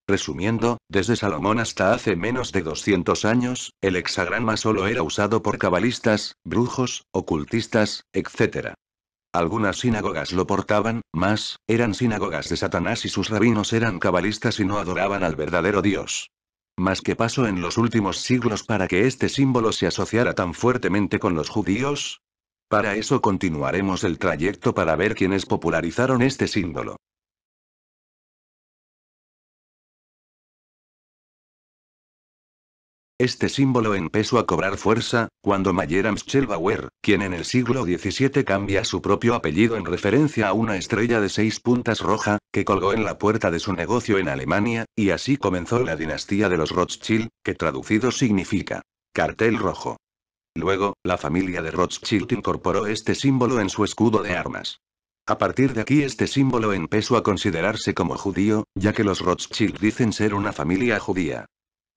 Resumiendo, desde Salomón hasta hace menos de 200 años, el hexagrama solo era usado por cabalistas, brujos, ocultistas, etc. Algunas sinagogas lo portaban, mas, eran sinagogas de Satanás y sus rabinos eran cabalistas y no adoraban al verdadero Dios. Mas ¿qué pasó en los últimos siglos para que este símbolo se asociara tan fuertemente con los judíos? Para eso continuaremos el trayecto para ver quiénes popularizaron este símbolo. Este símbolo empezó a cobrar fuerza, cuando Mayeram Schelbauer, quien en el siglo XVII cambia su propio apellido en referencia a una estrella de 6 puntas roja, que colgó en la puerta de su negocio en Alemania, y así comenzó la dinastía de los Rothschild, que traducido significa cartel rojo. Luego, la familia de Rothschild incorporó este símbolo en su escudo de armas. A partir de aquí este símbolo empezó a considerarse como judío, ya que los Rothschild dicen ser una familia judía.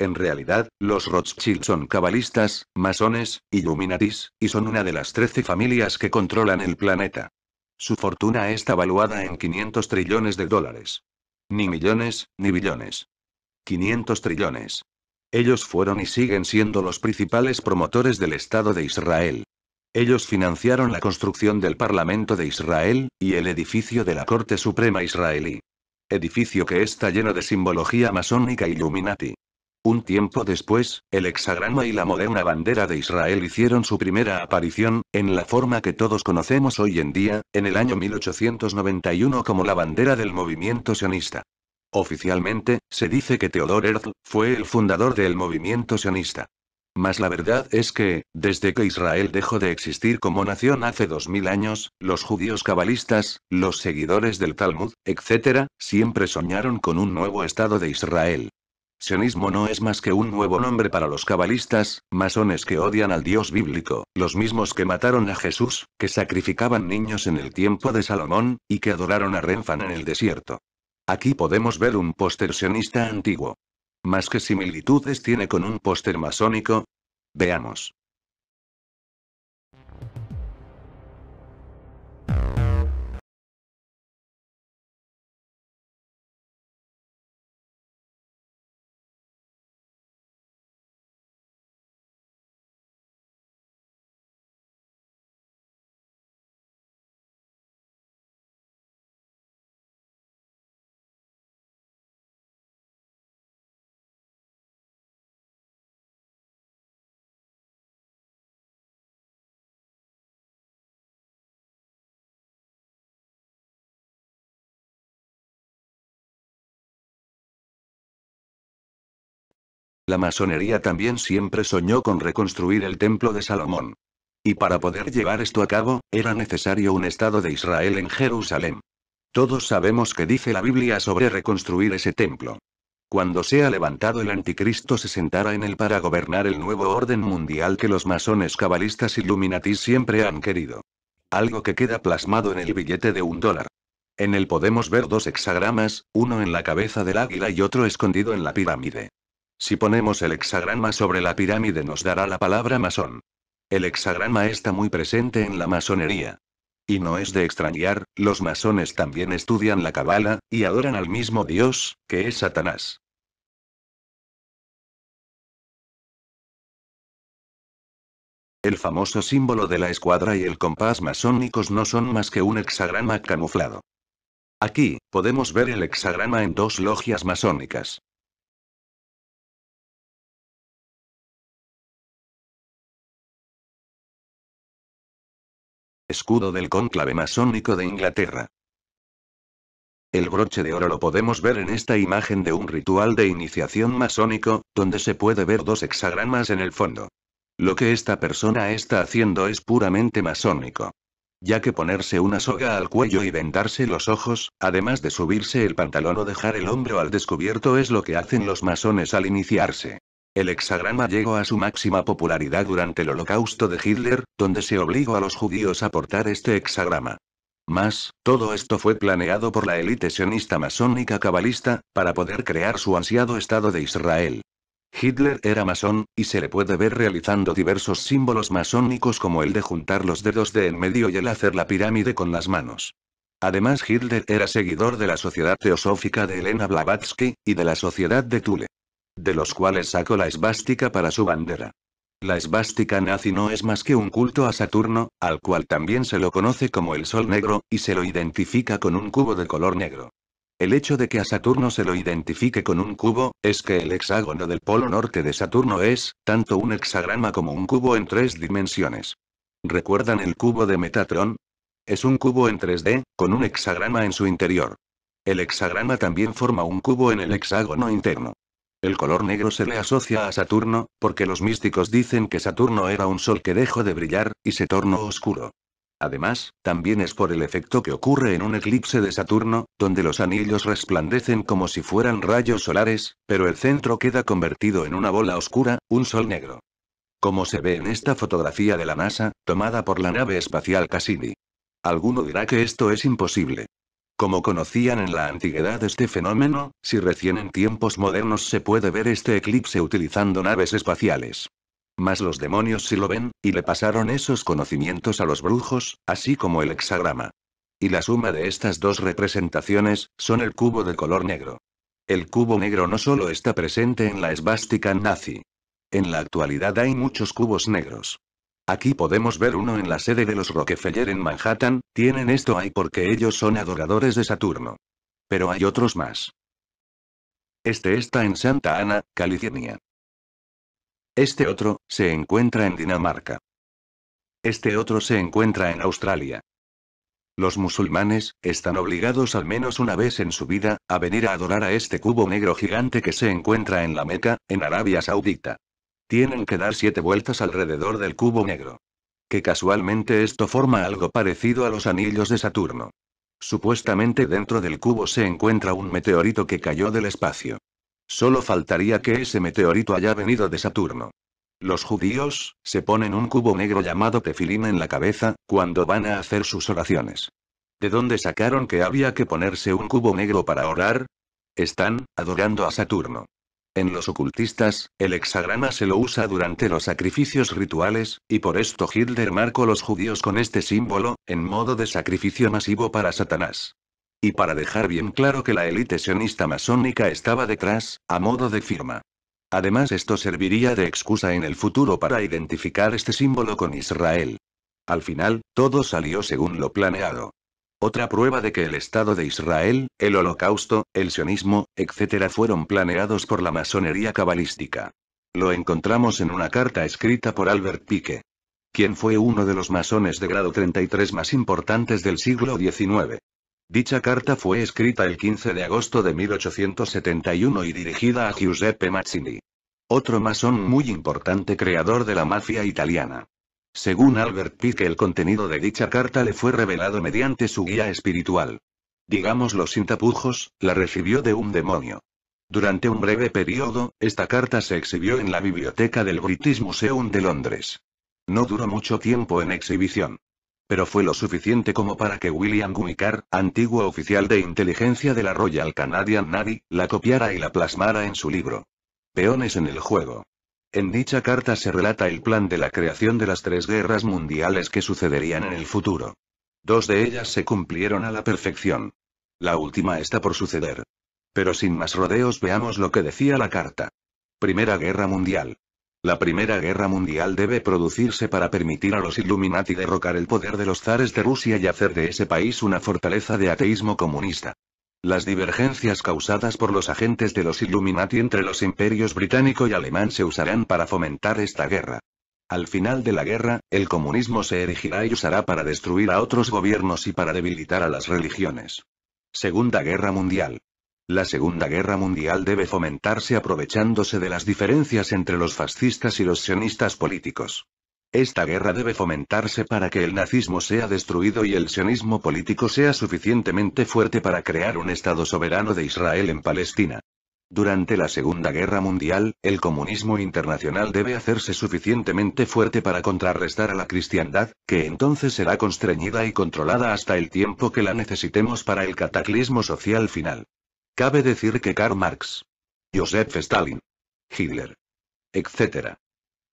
En realidad, los Rothschild son cabalistas, masones, illuminatis, y son una de las 13 familias que controlan el planeta. Su fortuna está valuada en 500 trillones de dólares. Ni millones, ni billones. 500 trillones. Ellos fueron y siguen siendo los principales promotores del Estado de Israel. Ellos financiaron la construcción del Parlamento de Israel, y el edificio de la Corte Suprema israelí. Edificio que está lleno de simbología masónica Illuminati. Un tiempo después, el hexagrama y la moderna bandera de Israel hicieron su primera aparición, en la forma que todos conocemos hoy en día, en el año 1891 como la bandera del movimiento sionista. Oficialmente, se dice que Theodor Herzl fue el fundador del movimiento sionista. Mas la verdad es que, desde que Israel dejó de existir como nación hace 2000 años, los judíos cabalistas, los seguidores del Talmud, etc., siempre soñaron con un nuevo Estado de Israel. Sionismo no es más que un nuevo nombre para los cabalistas, masones que odian al Dios bíblico, los mismos que mataron a Jesús, que sacrificaban niños en el tiempo de Salomón, y que adoraron a Renfán en el desierto. Aquí podemos ver un póster sionista antiguo. ¿Más qué similitudes tiene con un póster masónico? Veamos. La masonería también siempre soñó con reconstruir el templo de Salomón. Y para poder llevar esto a cabo, era necesario un Estado de Israel en Jerusalén. Todos sabemos qué dice la Biblia sobre reconstruir ese templo. Cuando sea levantado el anticristo se sentará en él para gobernar el nuevo orden mundial que los masones cabalistas Illuminatis siempre han querido. Algo que queda plasmado en el billete de $1. En él podemos ver dos hexagramas, uno en la cabeza del águila y otro escondido en la pirámide. Si ponemos el hexagrama sobre la pirámide nos dará la palabra masón. El hexagrama está muy presente en la masonería. Y no es de extrañar, los masones también estudian la Cábala, y adoran al mismo Dios, que es Satanás. El famoso símbolo de la escuadra y el compás masónicos no son más que un hexagrama camuflado. Aquí, podemos ver el hexagrama en dos logias masónicas. Escudo del cónclave masónico de Inglaterra. El broche de oro lo podemos ver en esta imagen de un ritual de iniciación masónico, donde se puede ver dos hexagramas en el fondo. Lo que esta persona está haciendo es puramente masónico. Ya que ponerse una soga al cuello y vendarse los ojos, además de subirse el pantalón o dejar el hombro al descubierto es lo que hacen los masones al iniciarse. El hexagrama llegó a su máxima popularidad durante el Holocausto de Hitler, donde se obligó a los judíos a portar este hexagrama. Más, todo esto fue planeado por la élite sionista masónica cabalista, para poder crear su ansiado Estado de Israel. Hitler era masón, y se le puede ver realizando diversos símbolos masónicos como el de juntar los dedos de en medio y el hacer la pirámide con las manos. Además Hitler era seguidor de la Sociedad Teosófica de Elena Blavatsky, y de la Sociedad de Thule, de los cuales sacó la esvástica para su bandera. La esvástica nazi no es más que un culto a Saturno, al cual también se lo conoce como el Sol Negro, y se lo identifica con un cubo de color negro. El hecho de que a Saturno se lo identifique con un cubo, es que el hexágono del polo norte de Saturno es, tanto un hexagrama como un cubo en 3 dimensiones. ¿Recuerdan el cubo de Metatron? Es un cubo en 3D, con un hexagrama en su interior. El hexagrama también forma un cubo en el hexágono interno. El color negro se le asocia a Saturno, porque los místicos dicen que Saturno era un sol que dejó de brillar, y se tornó oscuro. Además, también es por el efecto que ocurre en un eclipse de Saturno, donde los anillos resplandecen como si fueran rayos solares, pero el centro queda convertido en una bola oscura, un sol negro. Como se ve en esta fotografía de la NASA, tomada por la nave espacial Cassini. Alguno dirá que esto es imposible. Como conocían en la antigüedad este fenómeno, si recién en tiempos modernos se puede ver este eclipse utilizando naves espaciales. Mas los demonios sí lo ven, y le pasaron esos conocimientos a los brujos, así como el hexagrama. Y la suma de estas dos representaciones, son el cubo de color negro. El cubo negro no solo está presente en la esvástica nazi. En la actualidad hay muchos cubos negros. Aquí podemos ver uno en la sede de los Rockefeller en Manhattan, tienen esto ahí porque ellos son adoradores de Saturno. Pero hay otros más. Este está en Santa Ana, California. Este otro, se encuentra en Dinamarca. Este otro se encuentra en Australia. Los musulmanes, están obligados al menos una vez en su vida, a venir a adorar a este cubo negro gigante que se encuentra en la Meca, en Arabia Saudita. Tienen que dar 7 vueltas alrededor del cubo negro. Que casualmente esto forma algo parecido a los anillos de Saturno. Supuestamente dentro del cubo se encuentra un meteorito que cayó del espacio. Solo faltaría que ese meteorito haya venido de Saturno. Los judíos, se ponen un cubo negro llamado tefilín en la cabeza, cuando van a hacer sus oraciones. ¿De dónde sacaron que había que ponerse un cubo negro para orar? Están adorando a Saturno. En los ocultistas, el hexagrama se lo usa durante los sacrificios rituales, y por esto Hitler marcó a los judíos con este símbolo, en modo de sacrificio masivo para Satanás. Y para dejar bien claro que la élite sionista masónica estaba detrás, a modo de firma. Además esto serviría de excusa en el futuro para identificar este símbolo con Israel. Al final, todo salió según lo planeado. Otra prueba de que el Estado de Israel, el Holocausto, el sionismo, etc. fueron planeados por la masonería cabalística. Lo encontramos en una carta escrita por Albert Pike, quien fue uno de los masones de grado 33 más importantes del siglo XIX. Dicha carta fue escrita el 15 de agosto de 1871 y dirigida a Giuseppe Mazzini. Otro masón muy importante creador de la mafia italiana. Según Albert Pike, el contenido de dicha carta le fue revelado mediante su guía espiritual. Digámoslo sin tapujos, la recibió de un demonio. Durante un breve periodo, esta carta se exhibió en la biblioteca del British Museum de Londres. No duró mucho tiempo en exhibición. Pero fue lo suficiente como para que William Guicar, antiguo oficial de inteligencia de la Royal Canadian Navy, la copiara y la plasmara en su libro. Peones en el juego. En dicha carta se relata el plan de la creación de las 3 guerras mundiales que sucederían en el futuro. 2 de ellas se cumplieron a la perfección. La última está por suceder. Pero sin más rodeos, veamos lo que decía la carta. Primera Guerra Mundial. La Primera Guerra Mundial debe producirse para permitir a los Illuminati derrocar el poder de los zares de Rusia y hacer de ese país una fortaleza de ateísmo comunista. Las divergencias causadas por los agentes de los Illuminati entre los imperios británico y alemán se usarán para fomentar esta guerra. Al final de la guerra, el comunismo se erigirá y usará para destruir a otros gobiernos y para debilitar a las religiones. Segunda Guerra Mundial. La Segunda Guerra Mundial debe fomentarse aprovechándose de las diferencias entre los fascistas y los sionistas políticos. Esta guerra debe fomentarse para que el nazismo sea destruido y el sionismo político sea suficientemente fuerte para crear un Estado soberano de Israel en Palestina. Durante la Segunda Guerra Mundial, el comunismo internacional debe hacerse suficientemente fuerte para contrarrestar a la cristiandad, que entonces será constreñida y controlada hasta el tiempo que la necesitemos para el cataclismo social final. Cabe decir que Karl Marx, Joseph Stalin, Hitler, etc.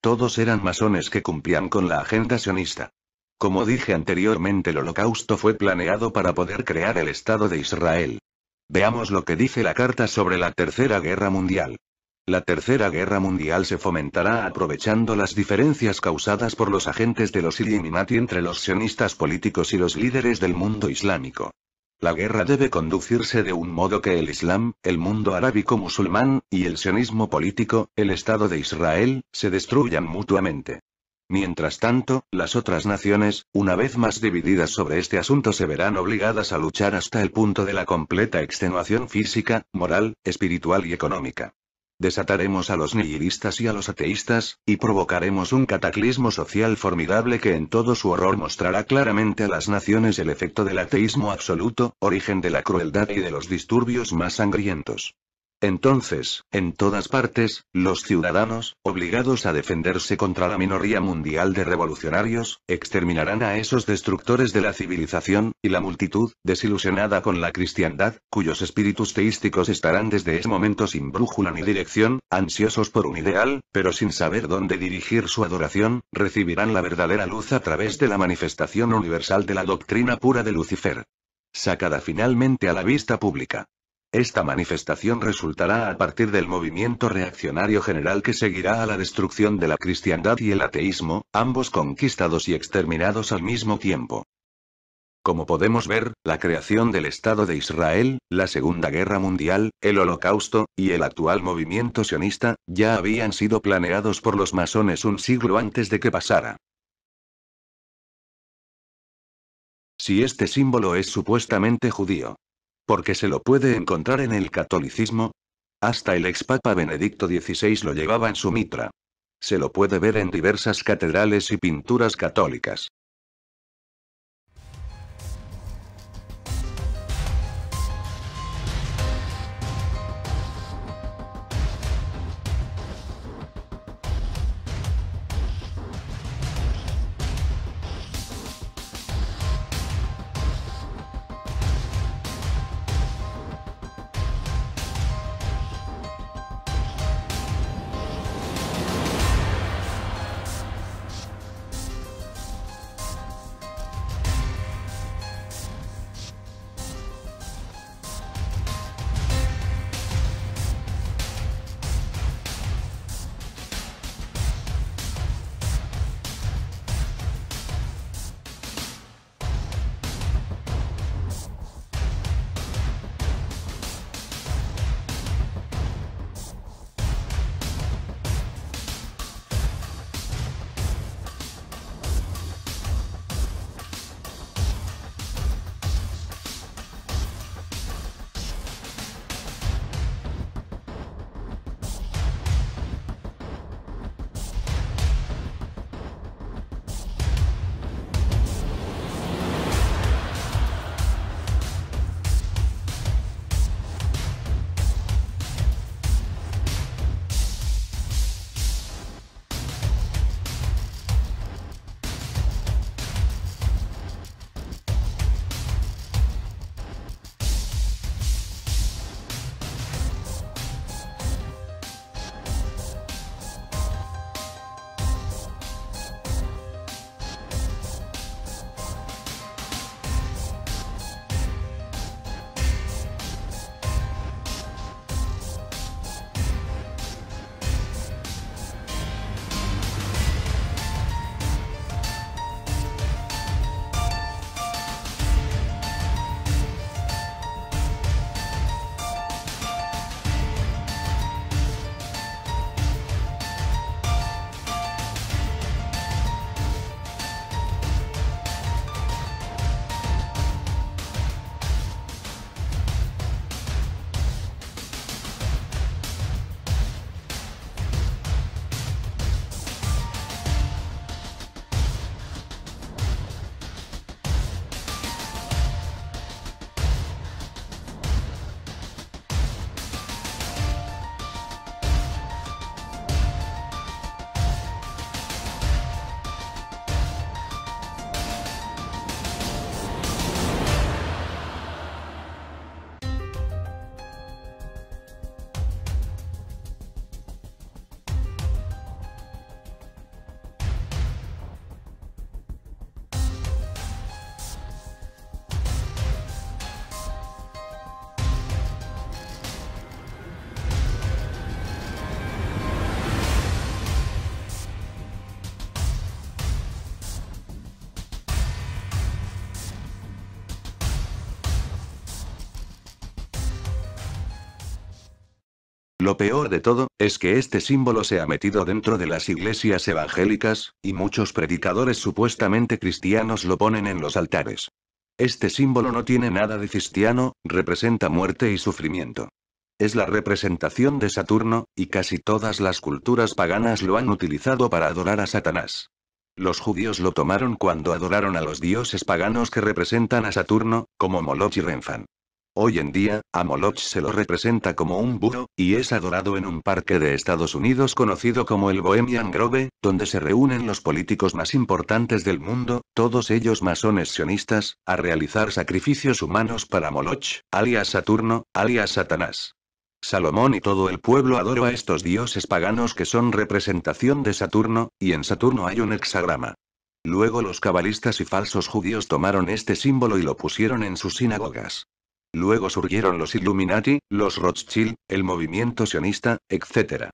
Todos eran masones que cumplían con la agenda sionista. Como dije anteriormente, el Holocausto fue planeado para poder crear el Estado de Israel. Veamos lo que dice la carta sobre la Tercera Guerra Mundial. La Tercera Guerra Mundial se fomentará aprovechando las diferencias causadas por los agentes de los Illuminati entre los sionistas políticos y los líderes del mundo islámico. La guerra debe conducirse de un modo que el Islam, el mundo arábico musulmán, y el sionismo político, el Estado de Israel, se destruyan mutuamente. Mientras tanto, las otras naciones, una vez más divididas sobre este asunto, se verán obligadas a luchar hasta el punto de la completa extenuación física, moral, espiritual y económica. Desataremos a los nihilistas y a los ateístas, y provocaremos un cataclismo social formidable que en todo su horror mostrará claramente a las naciones el efecto del ateísmo absoluto, origen de la crueldad y de los disturbios más sangrientos. Entonces, en todas partes, los ciudadanos, obligados a defenderse contra la minoría mundial de revolucionarios, exterminarán a esos destructores de la civilización, y la multitud, desilusionada con la cristiandad, cuyos espíritus teísticos estarán desde ese momento sin brújula ni dirección, ansiosos por un ideal, pero sin saber dónde dirigir su adoración, recibirán la verdadera luz a través de la manifestación universal de la doctrina pura de Lucifer. Sacada finalmente a la vista pública. Esta manifestación resultará a partir del movimiento reaccionario general que seguirá a la destrucción de la cristiandad y el ateísmo, ambos conquistados y exterminados al mismo tiempo. Como podemos ver, la creación del Estado de Israel, la Segunda Guerra Mundial, el Holocausto, y el actual movimiento sionista, ya habían sido planeados por los masones un siglo antes de que pasara. Si este símbolo es supuestamente judío, porque se lo puede encontrar en el catolicismo. Hasta el expapa Benedicto XVI lo llevaba en su mitra. Se lo puede ver en diversas catedrales y pinturas católicas. Lo peor de todo, es que este símbolo se ha metido dentro de las iglesias evangélicas, y muchos predicadores supuestamente cristianos lo ponen en los altares. Este símbolo no tiene nada de cristiano, representa muerte y sufrimiento. Es la representación de Saturno, y casi todas las culturas paganas lo han utilizado para adorar a Satanás. Los judíos lo tomaron cuando adoraron a los dioses paganos que representan a Saturno, como Moloch y Renfán. Hoy en día, a Moloch se lo representa como un búho, y es adorado en un parque de Estados Unidos conocido como el Bohemian Grove, donde se reúnen los políticos más importantes del mundo, todos ellos masones sionistas, a realizar sacrificios humanos para Moloch, alias Saturno, alias Satanás. Salomón y todo el pueblo adora a estos dioses paganos que son representación de Saturno, y en Saturno hay un hexagrama. Luego los cabalistas y falsos judíos tomaron este símbolo y lo pusieron en sus sinagogas. Luego surgieron los Illuminati, los Rothschild, el movimiento sionista, etc.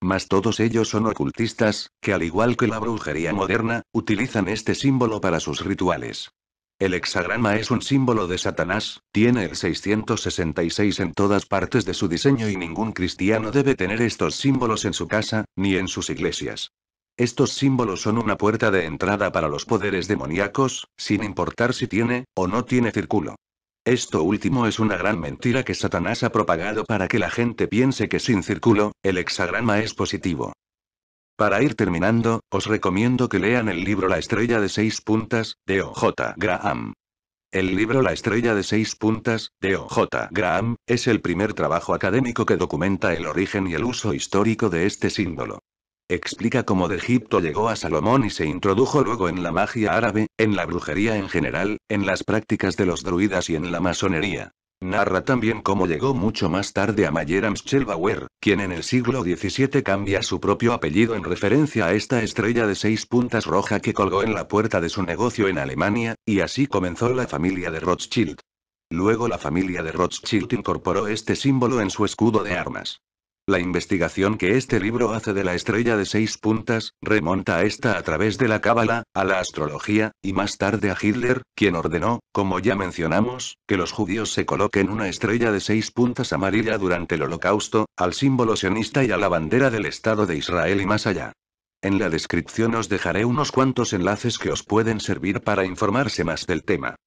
Mas todos ellos son ocultistas, que al igual que la brujería moderna, utilizan este símbolo para sus rituales. El hexagrama es un símbolo de Satanás, tiene el 666 en todas partes de su diseño y ningún cristiano debe tener estos símbolos en su casa, ni en sus iglesias. Estos símbolos son una puerta de entrada para los poderes demoníacos, sin importar si tiene o no tiene círculo. Esto último es una gran mentira que Satanás ha propagado para que la gente piense que sin círculo, el hexagrama es positivo. Para ir terminando, os recomiendo que lean el libro La estrella de 6 puntas, de O.J. Graham. El libro La estrella de 6 puntas, de O.J. Graham, es el primer trabajo académico que documenta el origen y el uso histórico de este símbolo. Explica cómo de Egipto llegó a Salomón y se introdujo luego en la magia árabe, en la brujería en general, en las prácticas de los druidas y en la masonería. Narra también cómo llegó mucho más tarde a Mayer Amschel-Bauer, quien en el siglo XVII cambia su propio apellido en referencia a esta estrella de 6 puntas roja que colgó en la puerta de su negocio en Alemania, y así comenzó la familia de Rothschild. Luego la familia de Rothschild incorporó este símbolo en su escudo de armas. La investigación que este libro hace de la estrella de 6 puntas, remonta a esta a través de la cábala, a la astrología, y más tarde a Hitler, quien ordenó, como ya mencionamos, que los judíos se coloquen una estrella de 6 puntas amarilla durante el Holocausto, al símbolo sionista y a la bandera del Estado de Israel y más allá. En la descripción os dejaré unos cuantos enlaces que os pueden servir para informarse más del tema.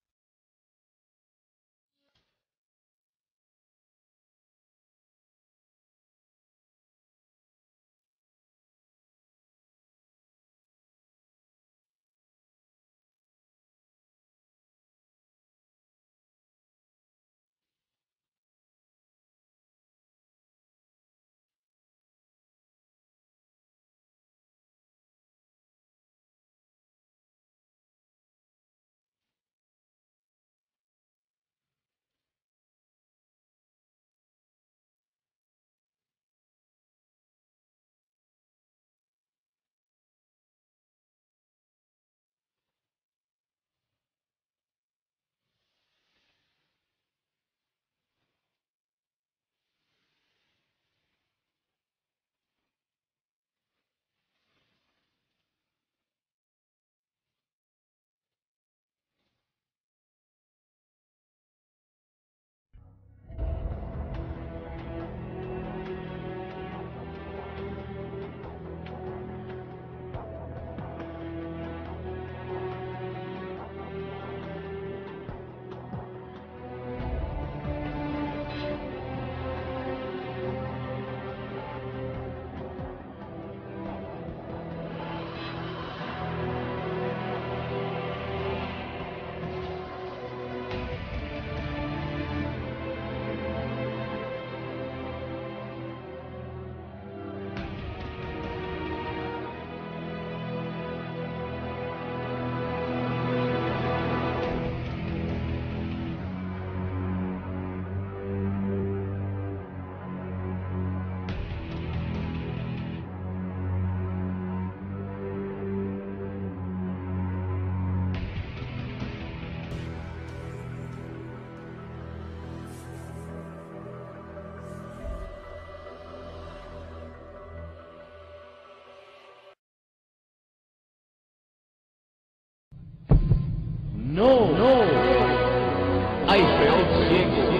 No, no, hay peor ciego